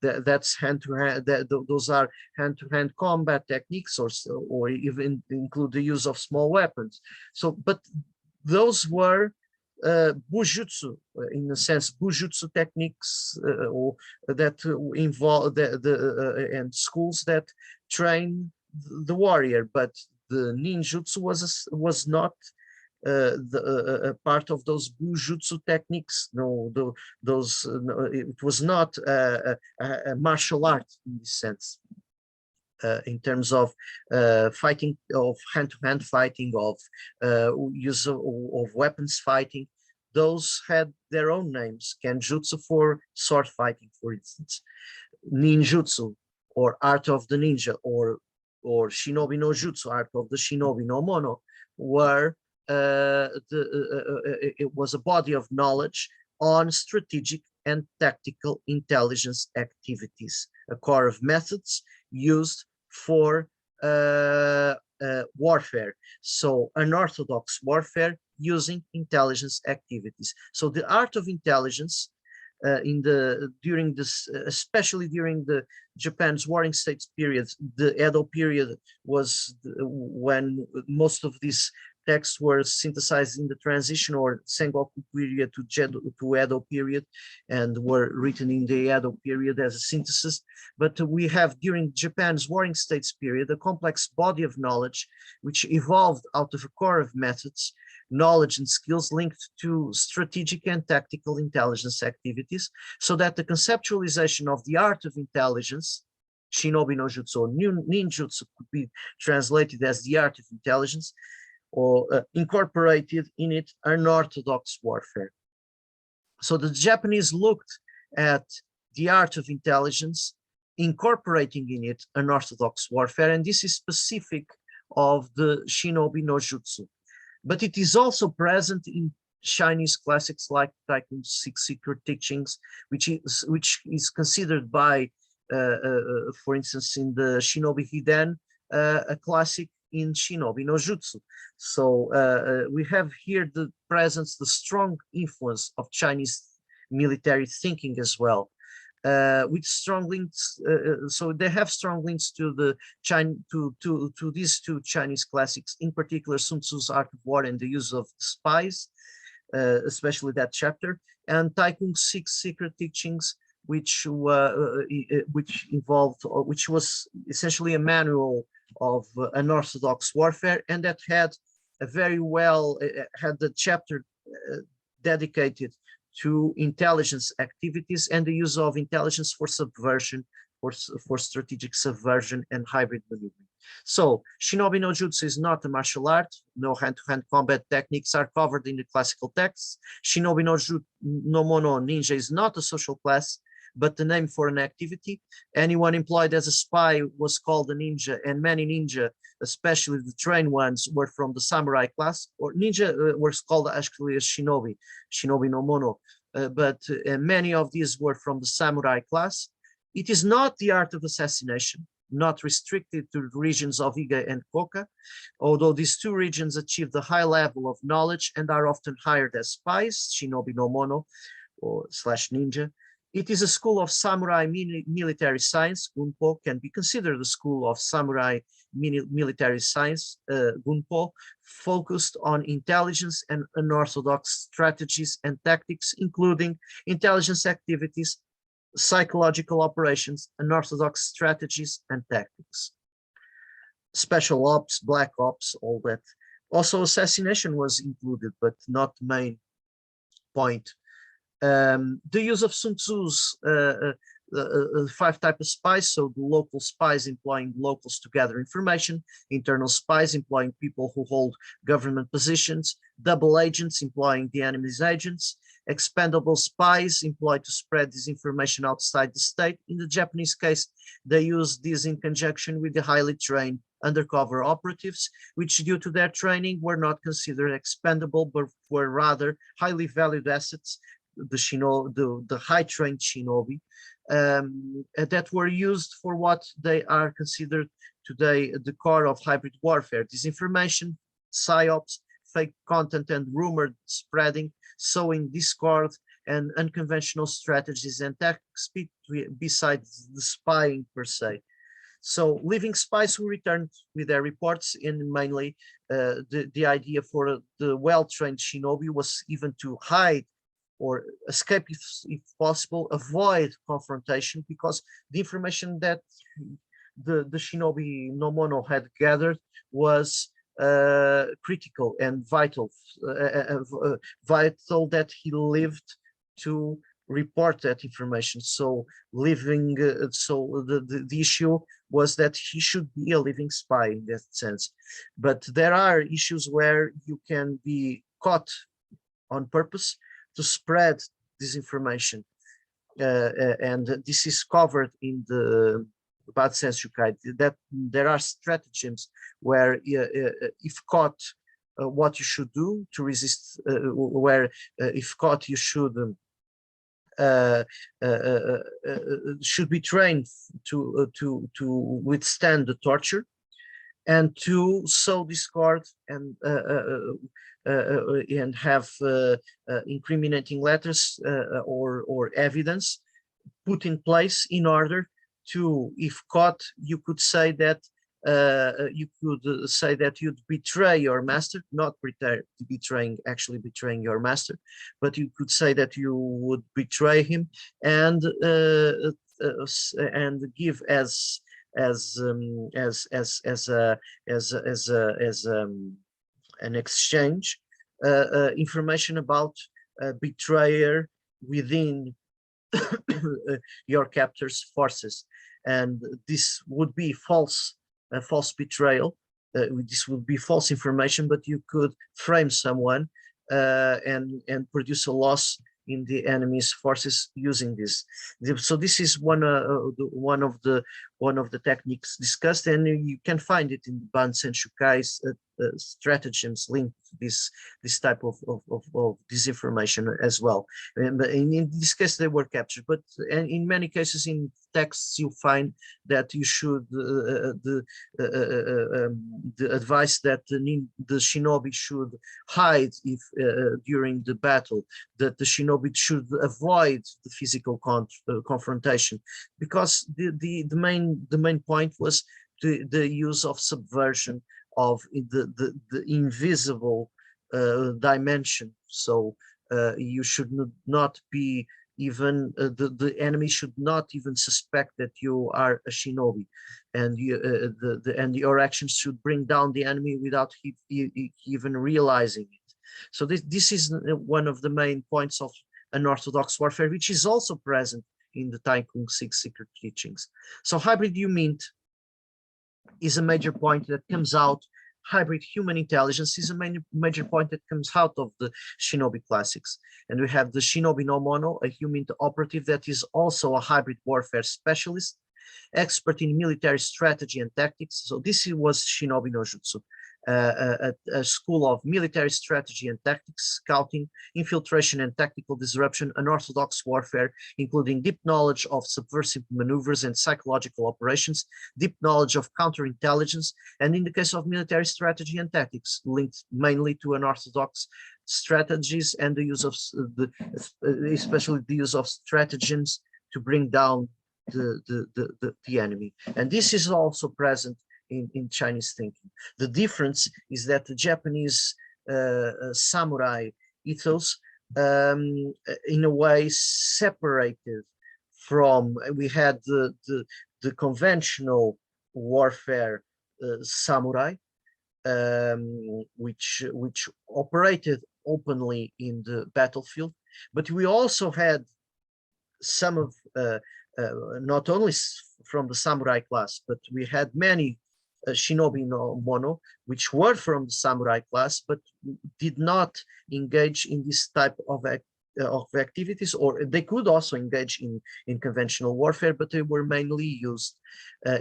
that's hand-to-hand. Those are hand-to-hand combat techniques, or even include the use of small weapons. So, but those were bujutsu, in a sense, bujutsu techniques, or that involve and schools that train the warrior. But the ninjutsu was not part of those bujutsu techniques. No, no, it was not a martial art in this sense. In terms of fighting, of hand-to-hand fighting, of use of weapons fighting, those had their own names. Kenjutsu for sword fighting, for instance. Ninjutsu, or art of the ninja, or shinobi no jutsu, art of the shinobi no mono, were it was a body of knowledge on strategic and tactical intelligence activities, a core of methods used for warfare. So unorthodox warfare using intelligence activities. So the art of intelligence during this, especially during the Japan's warring states period, the Edo period was when most of these texts were synthesized in the transition or Sengoku period to Edo period, and were written in the Edo period as a synthesis. But we have, during Japan's warring states period, a complex body of knowledge which evolved out of a core of methods, knowledge and skills linked to strategic and tactical intelligence activities, so that the conceptualization of the art of intelligence, shinobi no jutsu or ninjutsu, could be translated as the art of intelligence, or incorporated in it unorthodox warfare. So the Japanese looked at the art of intelligence, incorporating in it unorthodox warfare, and this is specific of the shinobi no jutsu. But it is also present in Chinese classics like Taikun's Six Secret Teachings, which is considered by, for instance, in the Shinobi Hiden, a classic in Shinobi no Jutsu. So we have here the presence, the strong influence of Chinese military thinking as well. With strong links, so they have strong links to the to these two Chinese classics, in particular Sun Tzu's Art of War and the use of spies, especially that chapter, and Tai Kung's Six Secret Teachings, which involved, which was essentially a manual of unorthodox warfare, and that had a very well had the chapter dedicated to intelligence activities and the use of intelligence for subversion, for strategic subversion and hybrid maneuvering. So Shinobi no Jutsu is not a martial art. No hand-to-hand combat techniques are covered in the classical texts. Shinobi no Mono ninja is not a social class, but the name for an activity. Anyone employed as a spy was called a ninja, and many ninja, especially the trained ones, were from the samurai class, or ninja was called actually as shinobi no mono, but many of these were from the samurai class. It is not the art of assassination, not restricted to the regions of Iga and Koka, although these two regions achieved a high level of knowledge and are often hired as spies, shinobi no mono or / ninja. It is a school of samurai military science. Gunpo can be considered a school of samurai military science, Gunpo, focused on intelligence and unorthodox strategies and tactics, including intelligence activities, psychological operations, unorthodox strategies and tactics. Special ops, black ops, all that. Also assassination was included, but not the main point. The use of Sun Tzu's 5 types of spies, so the local spies employing locals to gather information, internal spies employing people who hold government positions, double agents employing the enemy's agents, expendable spies employed to spread disinformation outside the state. In the Japanese case, they used this in conjunction with the highly trained undercover operatives, which due to their training were not considered expendable, but were rather highly valued assets, the high trained shinobi, that were used for what they are considered today the core of hybrid warfare: disinformation, psyops, fake content and rumored spreading, sowing discord and unconventional strategies and tactics besides the spying per se. So living spies who returned with their reports, and mainly the idea for the well-trained shinobi was even to hide or escape if possible, avoid confrontation, because the information that the shinobi no mono had gathered was critical and vital that he lived to report that information. So the issue was that he should be a living spy in that sense. But there are issues where you can be caught on purpose to spread disinformation, and this is covered in the bad sensu guide, that there are stratagems where if caught, what you should do to resist, where if caught you should be trained to withstand the torture and to sow discord and have incriminating letters or evidence put in place in order to, if caught, you could say that you'd betray your master, not actually betraying your master, but you could say that you would betray him and give as an exchange information about betrayer within your captor's forces, and this would be false betrayal. This would be false information, but you could frame someone and produce a loss in the enemy's forces using this. So this is one of the techniques discussed, and you can find it in Ban Senshukai stratagems linked to this type of disinformation as well. And in this case, they were captured, but in many cases in texts you find that you should the advice that the shinobi should hide if during the battle, that the shinobi should avoid the physical confrontation, because the main point was the use of subversion of the invisible dimension. So you should not be even the enemy should not even suspect that you are a shinobi, and your actions should bring down the enemy without he even realizing it. So this is one of the main points of unorthodox warfare, which is also present in the Tai Kung 6 secret teachings. So hybrid Umint is a major point that comes out. Hybrid human intelligence is a major point that comes out of the Shinobi classics. And we have the Shinobi no Mono, a human operative that is also a hybrid warfare specialist, expert in military strategy and tactics. So this was Shinobi no Jutsu, a school of military strategy and tactics, scouting, infiltration and tactical disruption, unorthodox warfare, including deep knowledge of subversive maneuvers and psychological operations, deep knowledge of counterintelligence, and in the case of military strategy and tactics, linked mainly to unorthodox strategies and the use of especially the use of stratagems to bring down the enemy. And this is also present in Chinese thinking. The difference is that the Japanese samurai ethos in a way separated from, we had the conventional warfare samurai, which operated openly in the battlefield, but we also had some of not only from the samurai class, but we had many Shinobi no Mono, which were from the samurai class, but did not engage in this type of activities, or they could also engage in conventional warfare, but they were mainly used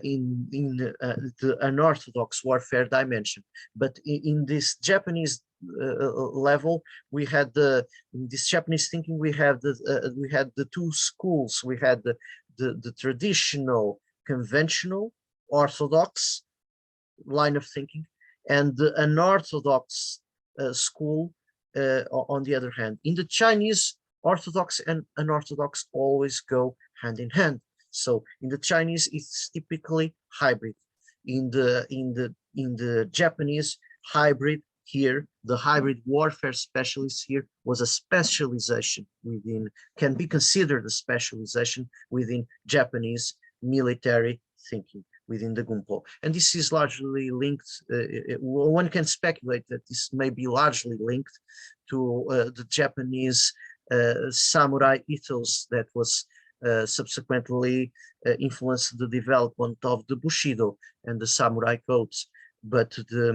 in the unorthodox warfare dimension. But in this Japanese level, we had in this Japanese thinking, we had the two schools. We had the traditional, conventional, orthodox line of thinking, and the unorthodox school on the other hand. In the Chinese orthodox and unorthodox always go hand in hand. So in the Chinese, it's typically hybrid. In the Japanese, hybrid here, the hybrid warfare specialist here was a specialization within, can be considered a specialization within Japanese military thinking within the Gunpo. And this is largely linked, one can speculate that this may be largely linked to the Japanese samurai ethos that was subsequently influenced the development of the Bushido and the samurai codes. But the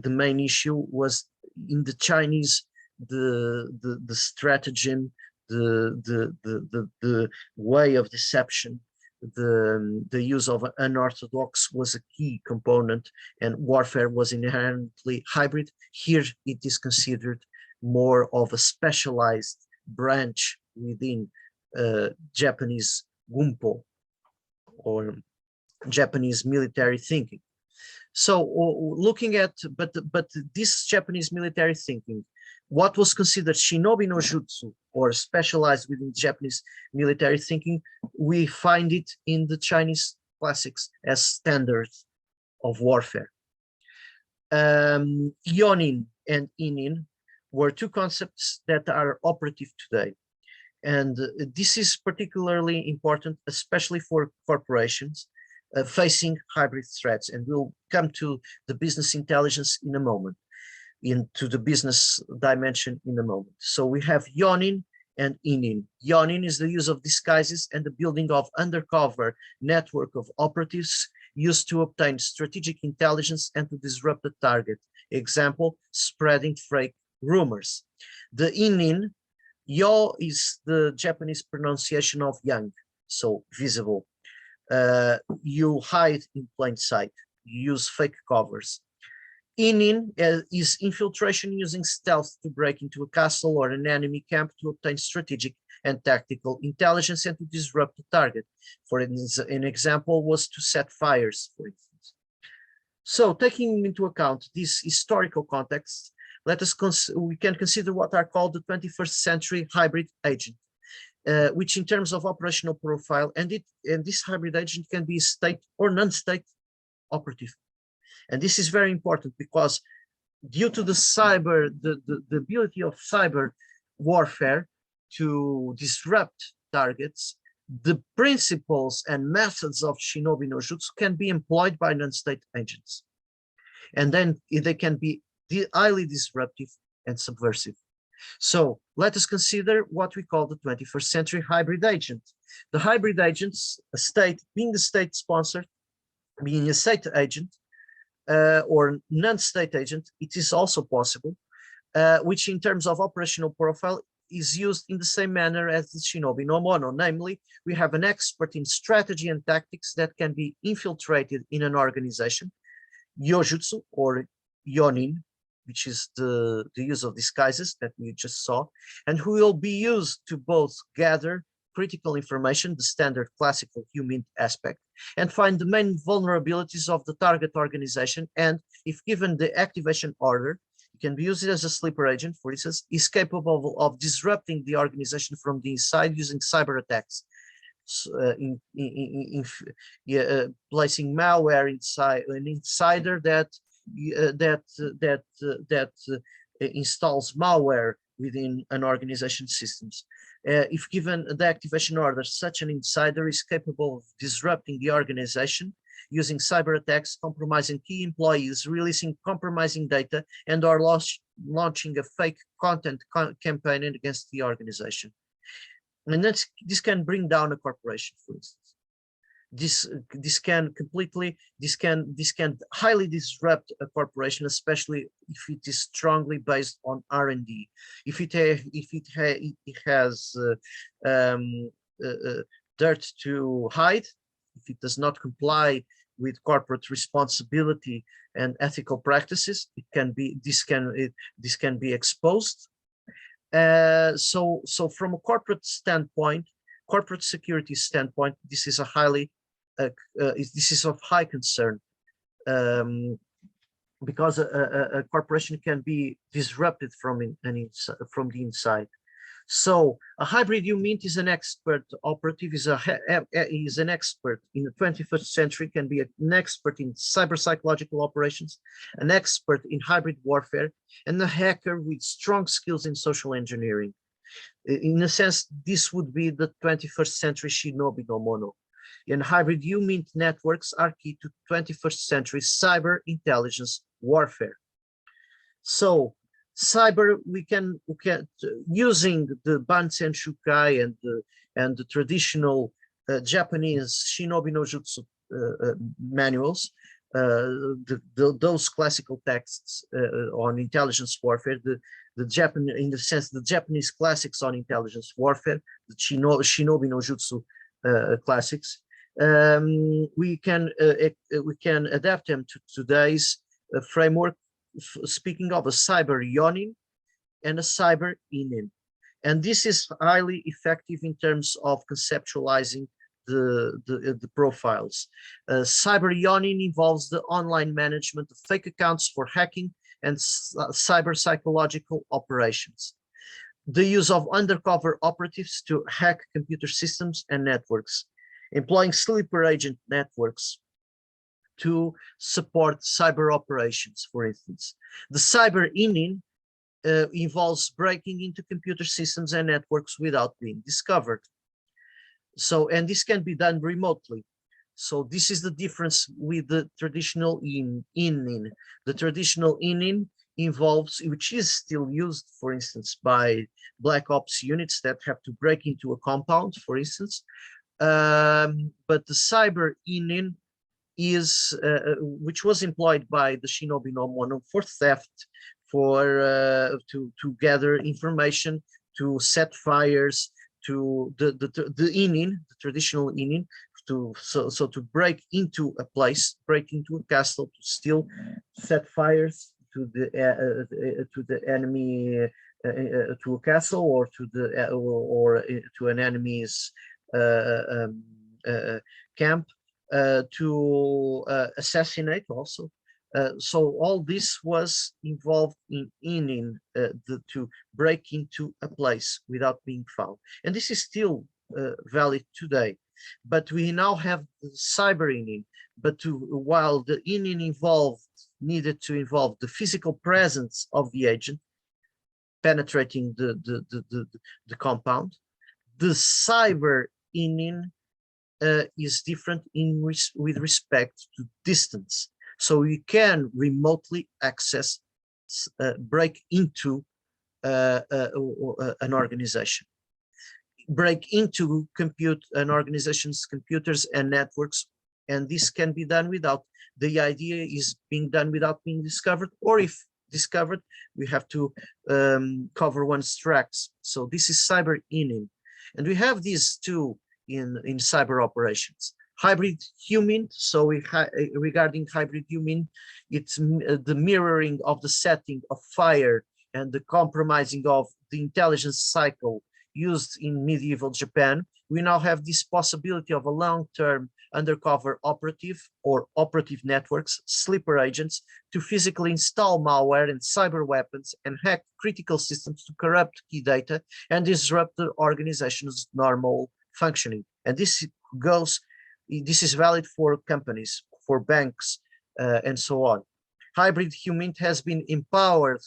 main issue was in the Chinese, the stratagem, the way of deception, the use of unorthodox was a key component, and warfare was inherently hybrid. Here it is considered more of a specialized branch within Japanese Gunpo or Japanese military thinking. So looking at, but this Japanese military thinking, what was considered shinobi no jutsu or specialized within Japanese military thinking, we find it in the Chinese classics as standards of warfare. Yonin and inin were two concepts that are operative today. And this is particularly important, especially for corporations facing hybrid threats. And we'll come to the business intelligence in a moment, into the business dimension in a moment. So we have yonin and inin. Yonin is the use of disguises and the building of undercover network of operatives used to obtain strategic intelligence and to disrupt the target. Example, spreading fake rumors. The inin, yo is the Japanese pronunciation of yang, so visible. You hide in plain sight, you use fake covers. Inin is infiltration using stealth to break into a castle or an enemy camp to obtain strategic and tactical intelligence and to disrupt the target. For an example was to set fires, for instance. So taking into account this historical context, we can consider what are called the 21st century hybrid agent, which in terms of operational profile, and this hybrid agent can be state or non-state operative. And this is very important because due to the ability of cyber warfare to disrupt targets, the principles and methods of shinobi no jutsu can be employed by non-state agents. And then they can be highly disruptive and subversive. So let us consider what we call the 21st century hybrid agent. The hybrid agents, being the state sponsored, being a state agent, or non-state agent, it is also possible, which in terms of operational profile is used in the same manner as the shinobi no mono. Namely, we have an expert in strategy and tactics that can be infiltrated in an organization, yojutsu or yonin, which is the use of disguises that we just saw, and who will be used to both gather critical information, the standard classical human aspect, and find the main vulnerabilities of the target organization, and if given the activation order, it can be used as a sleeper agent, for instance, is capable of disrupting the organization from the inside using cyber attacks, placing malware inside an insider that installs malware within an organization's systems. If given the activation order, such an insider is capable of disrupting the organization using cyber attacks, compromising key employees, releasing compromising data, and or launching a fake content campaign against the organization. And this can bring down a corporation, for instance. This can highly disrupt a corporation, especially if it is strongly based on R&D. If it has dirt to hide, if it does not comply with corporate responsibility and ethical practices, this can be exposed. So from a corporate standpoint, corporate security standpoint, this is of high concern. because a corporation can be disrupted from from the inside. So a hybrid UMINT is an expert operative, is an expert in the 21st century, can be an expert in cyber psychological operations, an expert in hybrid warfare, and a hacker with strong skills in social engineering. In a sense, this would be the 21st century Shinobi no Mono. And hybrid UMINT networks are key to 21st century cyber intelligence warfare. So cyber, we can using the Bansen Shukai and the traditional Japanese Shinobi no Jutsu manuals, those classical texts on intelligence warfare, the Japanese, in the sense, the Japanese classics on intelligence warfare, the Shinobi no Jutsu classics, we can adapt them to today's framework, speaking of a cyber yonin and a cyber inin. And this is highly effective in terms of conceptualizing the profiles. Cyber yonin involves the online management of fake accounts for hacking and cyber psychological operations. The use of undercover operatives to hack computer systems and networks, employing sleeper agent networks to support cyber operations, for instance. The cyber inin involves breaking into computer systems and networks without being discovered. So, and this can be done remotely. So this is the difference with the traditional inin. The traditional inin involves, which is still used, for instance, by black ops units that have to break into a compound, for instance. But the cyber inin is, which was employed by the Shinobi no Mono for theft, for to gather information, to set fires, to the inin, the traditional inin, to so to break into a place, break into a castle, to steal, set fires to the enemy, to a castle, or to the or to an enemy's camp, to assassinate also. So all this was involved in to break into a place without being found. And this is still valid today. But we now have cyber inin. But while the inin needed to involve the physical presence of the agent penetrating the compound, the cyber inin is different with respect to distance. So you can remotely access, break into an organization, break into an organization's computers and networks, and this can be done without, the idea is being done without being discovered, or if discovered, we have to cover one's tracks. So this is cyber inin. And we have these two in cyber operations. Hybrid UMINT, so regarding hybrid UMINT, it's the mirroring of the setting of fire and the compromising of the intelligence cycle used in medieval Japan. We now have this possibility of a long-term undercover operative or operative networks, sleeper agents, to physically install malware and cyber weapons and hack critical systems to corrupt key data and disrupt the organization's normal functioning. And this is valid for companies, for banks, and so on. Hybrid UMINT has been empowered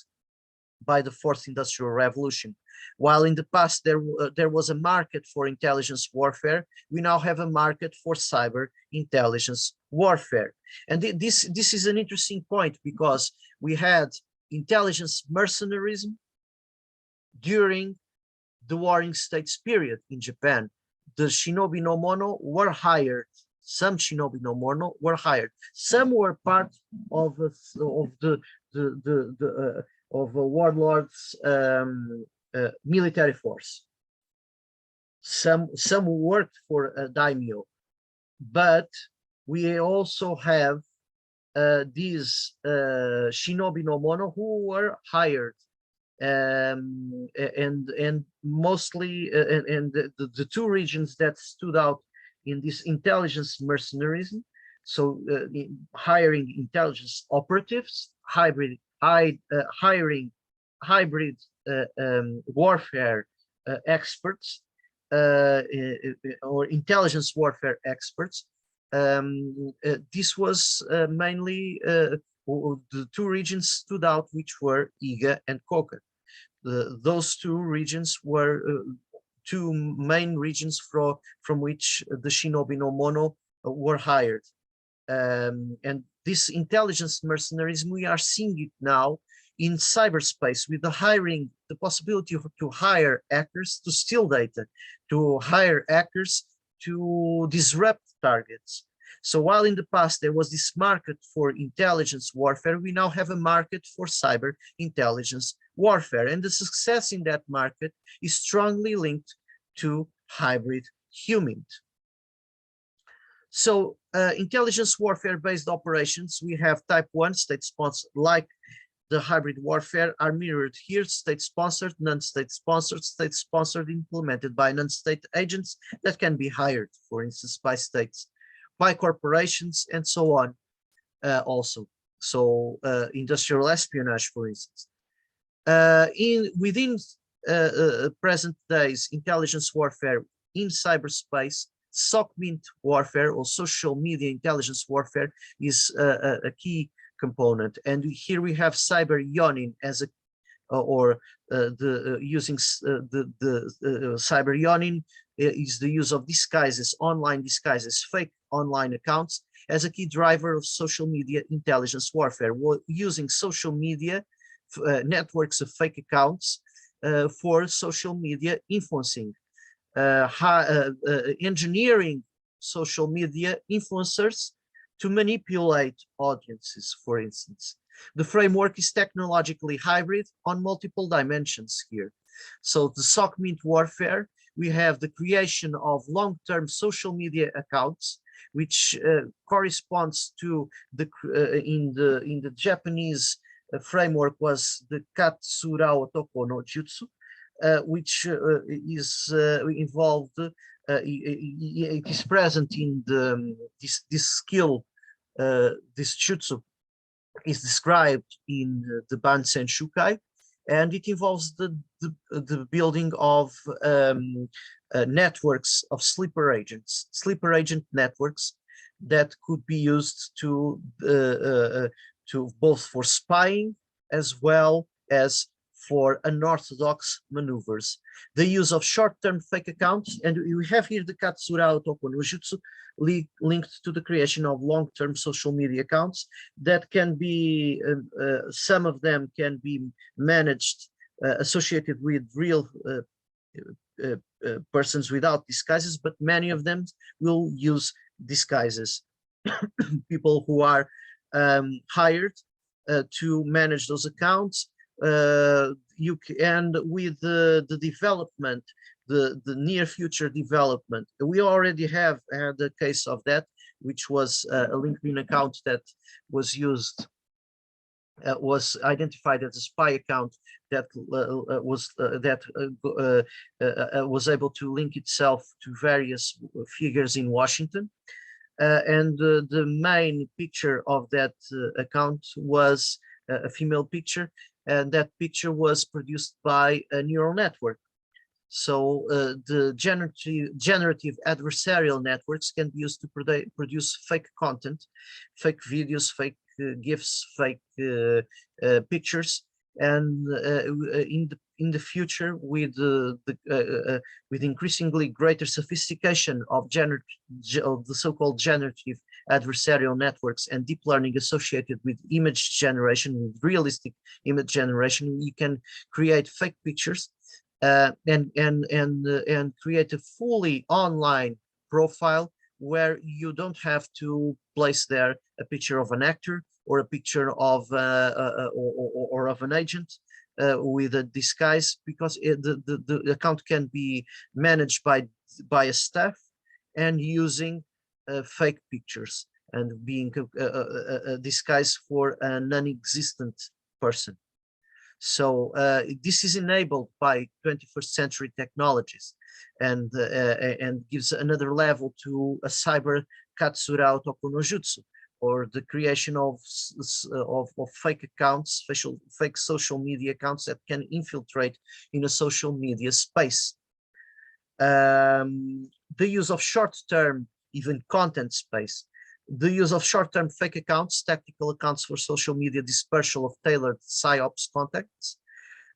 by the fourth industrial revolution. While in the past there was a market for intelligence warfare, we now have a market for cyber intelligence warfare. And this is an interesting point, because we had intelligence mercenarism during the Warring States period in Japan. The Shinobi no Mono were hired. Some Shinobi no Mono were hired. Some were part of the warlord's military force. Some worked for a daimyo, but we also have these Shinobi no Mono who were hired. And mostly the two regions that stood out in this intelligence mercenarism hiring intelligence operatives, hiring hybrid warfare experts, or intelligence warfare experts. This was mainly the two regions stood out, which were Iga and Koka. Those two regions were two main regions from which the Shinobi no Mono were hired. And this intelligence mercenarism, we are seeing it now in cyberspace with the possibility to hire hackers to steal data, to hire hackers to disrupt targets. So while in the past there was this market for intelligence warfare, we now have a market for cyber intelligence warfare. And the success in that market is strongly linked to hybrid humint. So intelligence warfare based operations, we have type 1 state sponsored, like the hybrid warfare, are mirrored here: state sponsored, non-state sponsored, implemented by non-state agents that can be hired, for instance, by states, by corporations, and so on. Also, so industrial espionage, for instance. Within present days intelligence warfare in cyberspace, SOCMINT warfare, or social media intelligence warfare, is a key component. And here we have cyber yawning as a, using the cyber yawning is the use of disguises, online disguises, fake online accounts, as a key driver of social media intelligence warfare. We're using social media networks of fake accounts for social media influencing, engineering social media influencers to manipulate audiences, for instance. The framework is technologically hybrid on multiple dimensions here. So the SOCMINT warfare, we have the creation of long-term social media accounts, which corresponds to the in the Japanese framework was the Katsurao Otoko no Jutsu, which is involved. It is present in this skill. This jutsu is described in the Bansen Shukai, and it involves the building of networks of sleeper agent networks that could be used to both for spying as well as for unorthodox maneuvers. The use of short-term fake accounts, and we have here the Katsura Otoko no Jutsu linked to the creation of long-term social media accounts that can be, some of them can be managed, associated with real persons without disguises, but many of them will use disguises. People who are hired to manage those accounts. And with the development, the near future development, we already have had a case of that, which was a LinkedIn account that was used, was identified as a spy account that was able to link itself to various figures in Washington. And the main picture of that account was a female picture, and that picture was produced by a neural network. So the generative adversarial networks can be used to produce fake content, fake videos, fake GIFs, fake pictures, and in the future, with increasingly greater sophistication of the so-called generative adversarial networks and deep learning associated with image generation, with realistic image generation, you can create fake pictures and create a fully online profile where you don't have to place there a picture of an actor or a picture of or of an agent with a disguise, because the account can be managed by a staff and using fake pictures and being a disguise for a non-existent person. So this is enabled by 21st century technologies, and gives another level to a cyber Katsura Otoko no Jutsu, or the creation of fake accounts, fake social media accounts that can infiltrate in a social media space. The use of short-term, even content space, the use of short-term fake accounts, tactical accounts for social media dispersal of tailored PsyOps contacts,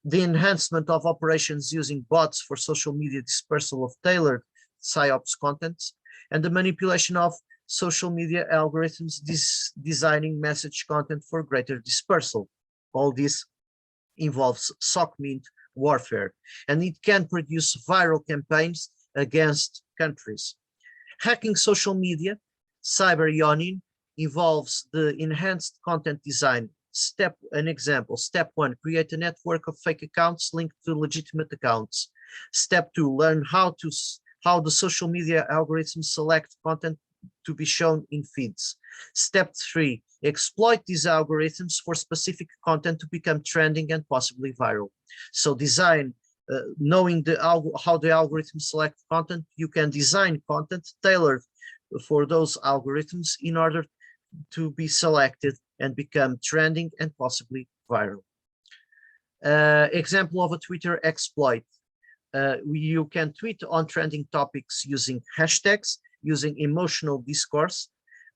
the enhancement of operations using bots for social media dispersal of tailored PsyOps contents, and the manipulation of social media algorithms designing message content for greater dispersal. All this involves SOC-mint warfare, and it can produce viral campaigns against countries. Hacking social media, cyber-yawning, involves the enhanced content design. An example, step 1, create a network of fake accounts linked to legitimate accounts. Step 2, learn how the social media algorithms select content to be shown in feeds. Step 3, exploit these algorithms for specific content to become trending and possibly viral. So design, knowing how the algorithms select content, you can design content tailored for those algorithms in order to be selected and become trending and possibly viral. Example of a Twitter exploit. You can tweet on trending topics using hashtags, using emotional discourse,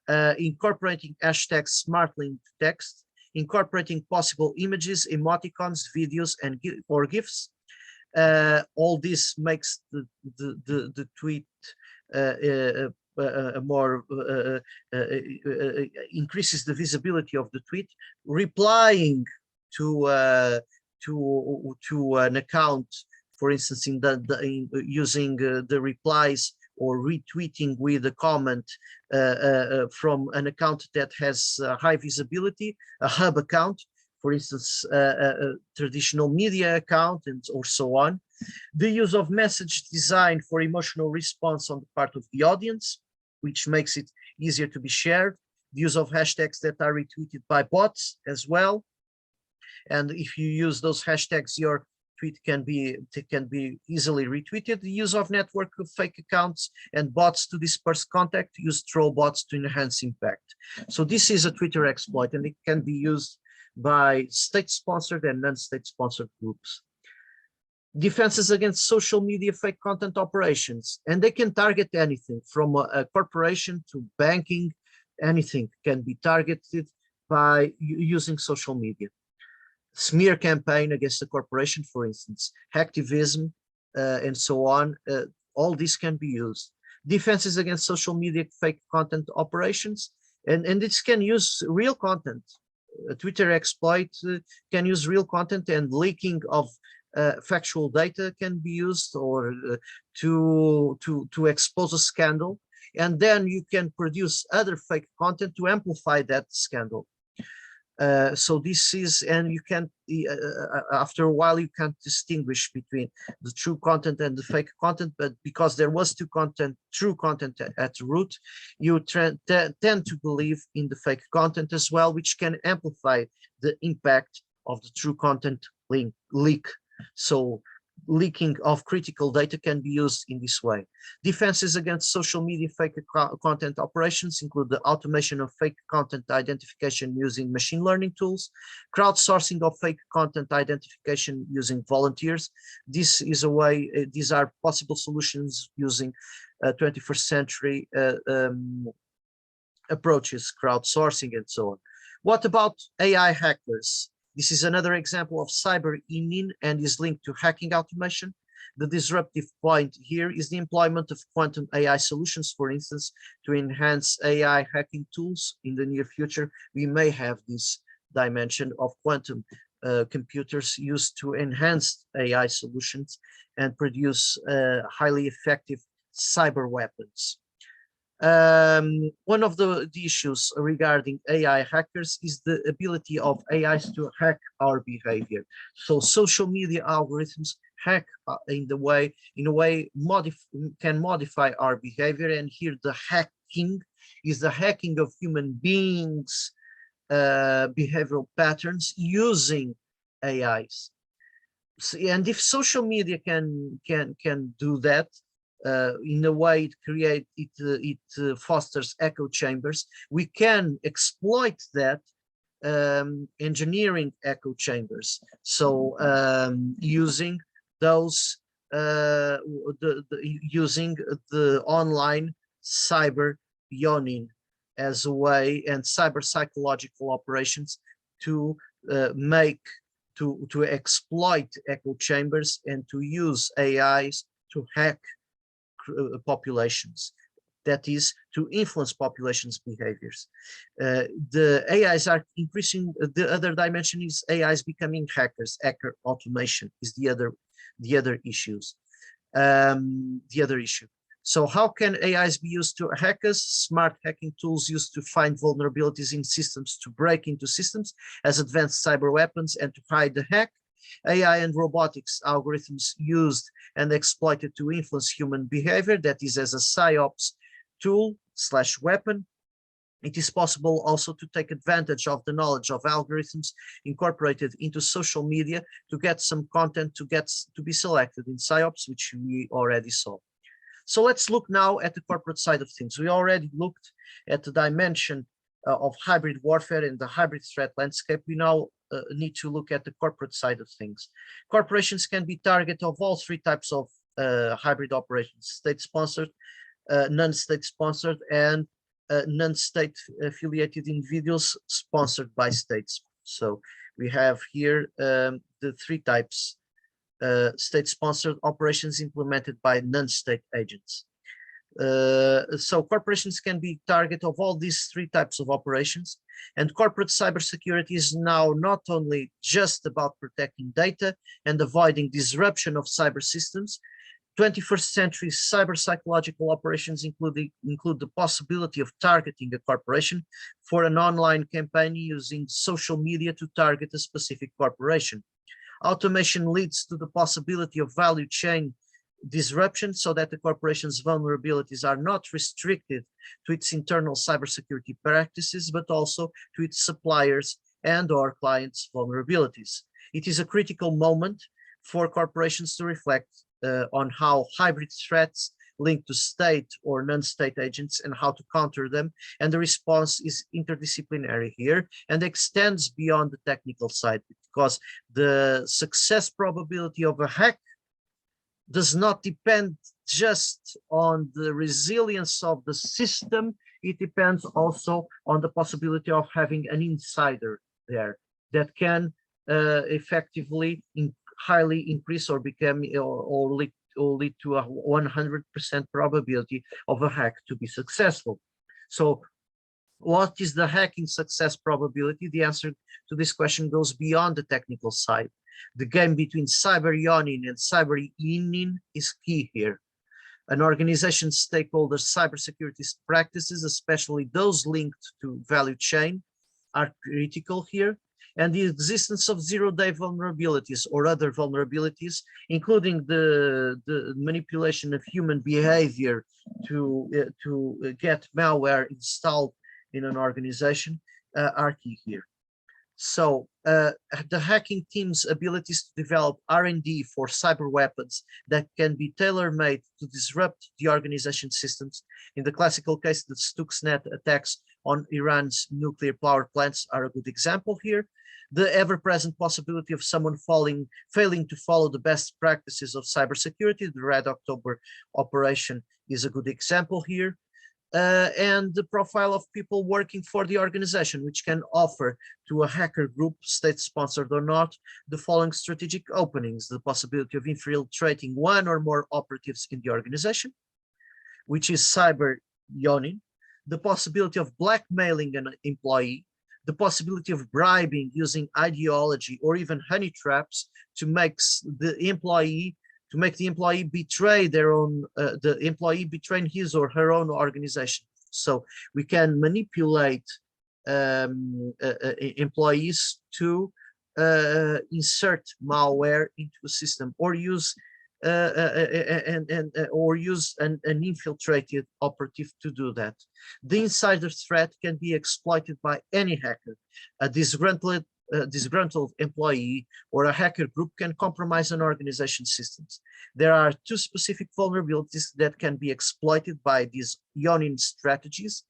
incorporating hashtags smartly into text, incorporating possible images, emoticons, videos, or GIFs. All this makes the tweet increases the visibility of the tweet. Replying to an account, for instance, using the replies, or retweeting with a comment from an account that has high visibility, a hub account, for instance, a traditional media account, or so on. The use of message design for emotional response on the part of the audience, which makes it easier to be shared. The use of hashtags that are retweeted by bots as well. And if you use those hashtags, your tweet can be easily retweeted. The use of network of fake accounts and bots to disperse contact, use troll bots to enhance impact. So this is a Twitter exploit, and it can be used by state-sponsored and non-state-sponsored groups. Defenses against social media fake content operations, and they can target anything from a corporation to banking. Anything can be targeted by using social media. Smear campaign against the corporation, for instance, hacktivism, and so on. All this can be used. Defenses against social media fake content operations, and this can use real content. A Twitter exploit can use real content, and leaking of factual data can be used, or to expose a scandal, and then you can produce other fake content to amplify that scandal. So this is, and you can, after a while, you can't distinguish between the true content and the fake content, but because there was true content at root, you tend to believe in the fake content as well, which can amplify the impact of the true content leak. So leaking of critical data can be used in this way. Defenses against social media fake content operations include the automation of fake content identification using machine learning tools, crowdsourcing of fake content identification using volunteers. This is a way, these are possible solutions using 21st century approaches, crowdsourcing and so on. What about AI hackers? This is another example of cyber-inning and is linked to hacking automation. The disruptive point here is the employment of quantum AI solutions, for instance, to enhance AI hacking tools. In the near future, we may have this dimension of quantum computers used to enhance AI solutions and produce highly effective cyber weapons. One of the issues regarding AI hackers is the ability of AIs to hack our behavior. So social media algorithms hack in a way can modify our behavior, and here the hacking is the hacking of human beings' behavioral patterns using AIs. So, and if social media can do that, in a way it fosters echo chambers. We can exploit that, engineering echo chambers. So using those using the online cyber yawning as a way, and cyber psychological operations to to exploit echo chambers and to use AIs to hack populations, that is, to influence populations' behaviors. The AIs are increasing. The other dimension is AIs becoming hackers. Hacker automation is the other issues. The other issue. So how can AIs be used to hack us? Smart hacking tools used to find vulnerabilities in systems, to break into systems as advanced cyber weapons and to hide the hack. AI and robotics algorithms used and exploited to influence human behavior, that is, as a PsyOps tool / weapon. It is possible also to take advantage of the knowledge of algorithms incorporated into social media to get some content to be selected in PsyOps, which we already saw. So let's look now at the corporate side of things. We already looked at the dimension of hybrid warfare and the hybrid threat landscape. We now need to look at the corporate side of things. Corporations can be target of all three types of hybrid operations: state-sponsored, non-state sponsored, and non-state affiliated individuals sponsored by states. So we have here the three types: state-sponsored operations implemented by non-state agents. So corporations can be target of all these three types of operations, and corporate cybersecurity is now not only just about protecting data and avoiding disruption of cyber systems. 21st century cyber psychological operations include the possibility of targeting a corporation for an online campaign using social media to target a specific corporation. Automation leads to the possibility of value chain disruption so that the corporation's vulnerabilities are not restricted to its internal cybersecurity practices, but also to its suppliers and/or clients' vulnerabilities. It is a critical moment for corporations to reflect on how hybrid threats linked to state or non-state agents and how to counter them. And the response is interdisciplinary here and extends beyond the technical side, because the success probability of a hack does not depend just on the resilience of the system. It depends also on the possibility of having an insider there that can effectively highly increase or become or lead to a 100% probability of a hack to be successful. So what is the hacking success probability? The answer to this question goes beyond the technical side. The game between cyber yawning and cyber inning is key here. An organization's stakeholders' cybersecurity practices, especially those linked to value chain, are critical here. And the existence of zero-day vulnerabilities or other vulnerabilities, including the manipulation of human behavior to get malware installed in an organization, are key here. So the hacking team's abilities to develop R&D for cyber weapons that can be tailor-made to disrupt the organization systems. In the classical case, the Stuxnet attacks on Iran's nuclear power plants are a good example here. The ever-present possibility of someone failing to follow the best practices of cybersecurity, the Red October operation, is a good example here. And the profile of people working for the organization, which can offer to a hacker group, state-sponsored or not, the following strategic openings: the possibility of infiltrating one or more operatives in the organization, which is cyber yawning, the possibility of blackmailing an employee, the possibility of bribing using ideology or even honey traps to make the employee betray their own, the employee betraying his or her own organization. So we can manipulate employees to insert malware into a system or use an infiltrated operative to do that. The insider threat can be exploited by any hacker. A disgruntled disgruntled employee or a hacker group can compromise an organization's systems. There are two specific vulnerabilities that can be exploited by these yawning strategies,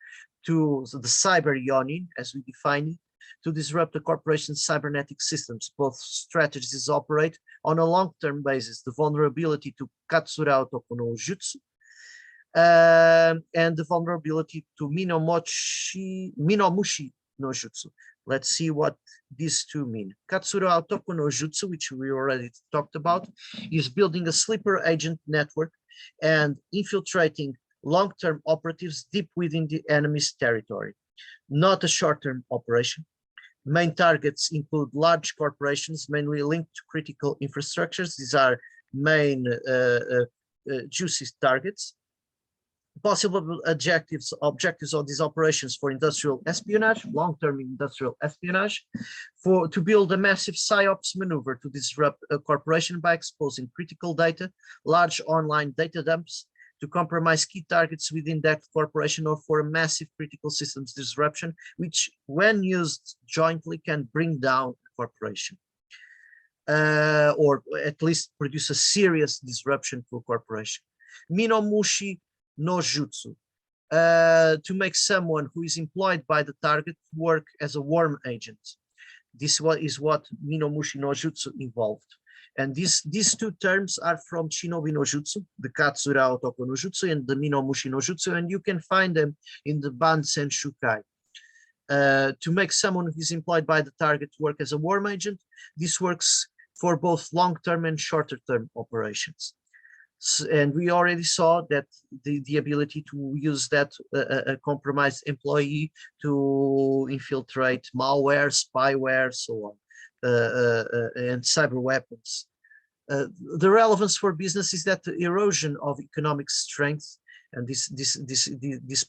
to the cyber yawning, as we define it, to disrupt the corporation's cybernetic systems. Both strategies operate on a long-term basis. The vulnerability to Katsura Otoko no Jutsu and the vulnerability to Minomushi no Jutsu. Let's see what these two mean. Katsura Otoko no Jutsu, which we already talked about, is building a sleeper agent network and infiltrating long-term operatives deep within the enemy's territory. Not a short-term operation. Main targets include large corporations, mainly linked to critical infrastructures. These are main juicy targets. Possible objectives of these operations for industrial espionage, long-term industrial espionage, to build a massive PSYOPs maneuver to disrupt a corporation by exposing critical data, large online data dumps, to compromise key targets within that corporation, or for a massive critical systems disruption, which when used jointly can bring down a corporation. Or at least produce a serious disruption to a corporation. Minomushi no Jutsu, to make someone who is employed by the target work as a worm agent. This is what Minomushi no Jutsu involved. And these two terms are from Shinobi no Jutsu, the Katsura Otoko no Jutsu and the Minomushi no Jutsu, and you can find them in the Bansen Shukai. To make someone who is employed by the target work as a worm agent, this works for both long-term and shorter-term operations. And we already saw that the ability to use that a compromised employee to infiltrate malware, spyware, so on, and cyber weapons. The relevance for business is that the erosion of economic strength, and this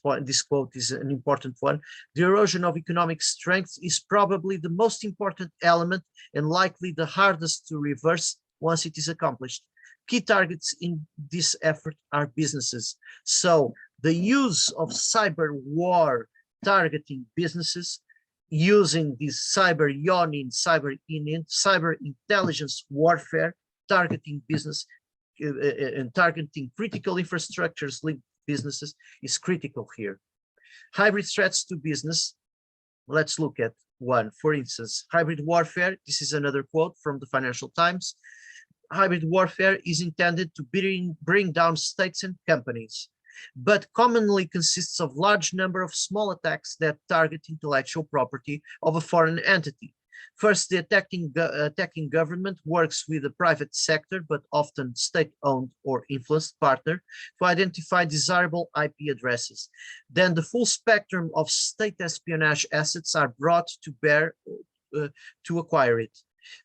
quote is an important one. The erosion of economic strength is probably the most important element and likely the hardest to reverse once it is accomplished. Key targets in this effort are businesses. So the use of cyber war targeting businesses, using this cyber yawning, cyber intelligence warfare, targeting business and targeting critical infrastructures linked businesses is critical here. Hybrid threats to business. Let's look at one. For instance, hybrid warfare. This is another quote from the Financial Times. Hybrid warfare is intended to bring down states and companies, but commonly consists of large number of small attacks that target intellectual property of a foreign entity. First, the attacking government works with the private sector, but often state-owned or influenced partner, to identify desirable IP addresses. Then the full spectrum of state espionage assets are brought to bear to acquire it.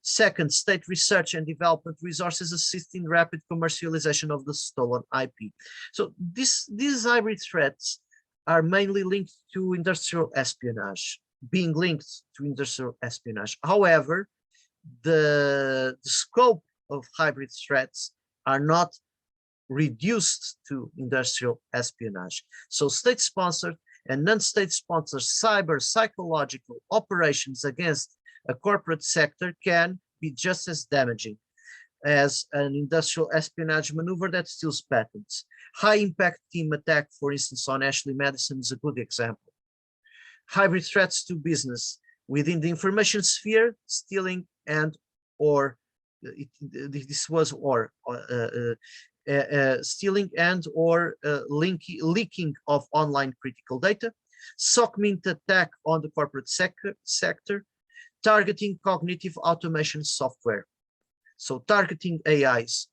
Second, state research and development resources assist in rapid commercialization of the stolen IP. So these hybrid threats are mainly linked to industrial espionage, being linked to industrial espionage. However, the scope of hybrid threats are not reduced to industrial espionage. So state-sponsored and non-state sponsored cyber psychological operations against a corporate sector can be just as damaging as an industrial espionage maneuver that steals patents. High-impact team attack, for instance, on Ashley Madison is a good example. Hybrid threats to business within the information sphere, stealing and or stealing and or leaking of online critical data. SOCMINT attack on the corporate sector. Targeting cognitive automation software. So targeting AIs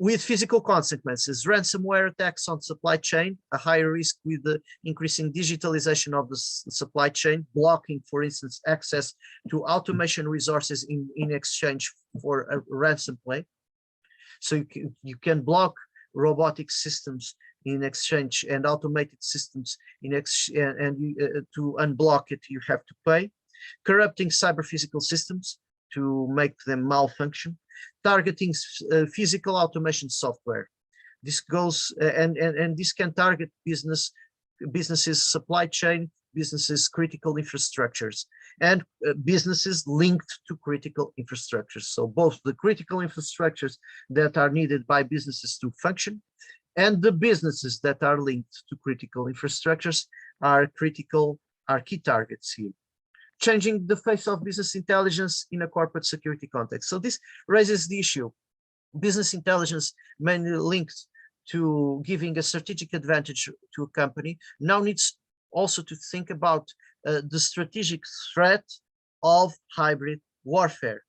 with physical consequences, ransomware attacks on supply chain, a higher risk with the increasing digitalization of the supply chain, blocking, for instance, access to automation resources in exchange for a ransom play. So you can block robotic systems in exchange and automated systems in to unblock it, you have to pay. Corrupting cyber-physical systems to make them malfunction, targeting physical automation software. This goes and this can target businesses, supply chain, businesses critical infrastructures, and businesses linked to critical infrastructures. So both the critical infrastructures that are needed by businesses to function and the businesses that are linked to critical infrastructures are key targets here. Changing the face of business intelligence in a corporate security context. So this raises the issue. Business intelligence, mainly linked to giving a strategic advantage to a company, now needs also to think about the strategic threat of hybrid warfare.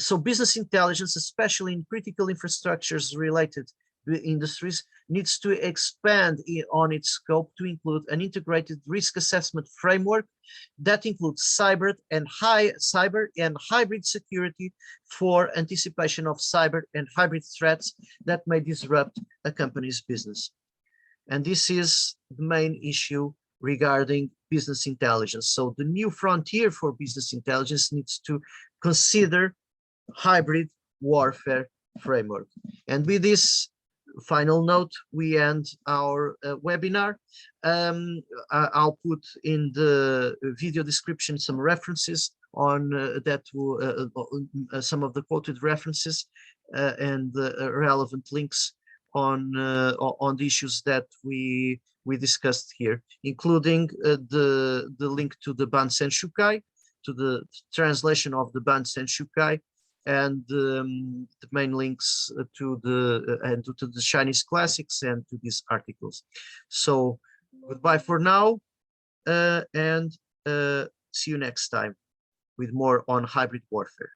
So business intelligence, especially in critical infrastructures related to industries, needs to expand on its scope to include an integrated risk assessment framework that includes cyber and hybrid security for anticipation of cyber and hybrid threats that may disrupt a company's business. And this is the main issue regarding business intelligence. So the new frontier for business intelligence needs to consider hybrid warfare framework. And with this final note, we end our webinar. I'll put in the video description some references on some of the quoted references and relevant links on the issues that we discussed here, including the link to the Bansen Shukai, to the translation of the Bansen Shukai, and the main links to the Chinese classics and to these articles. So goodbye for now, and see you next time with more on hybrid warfare.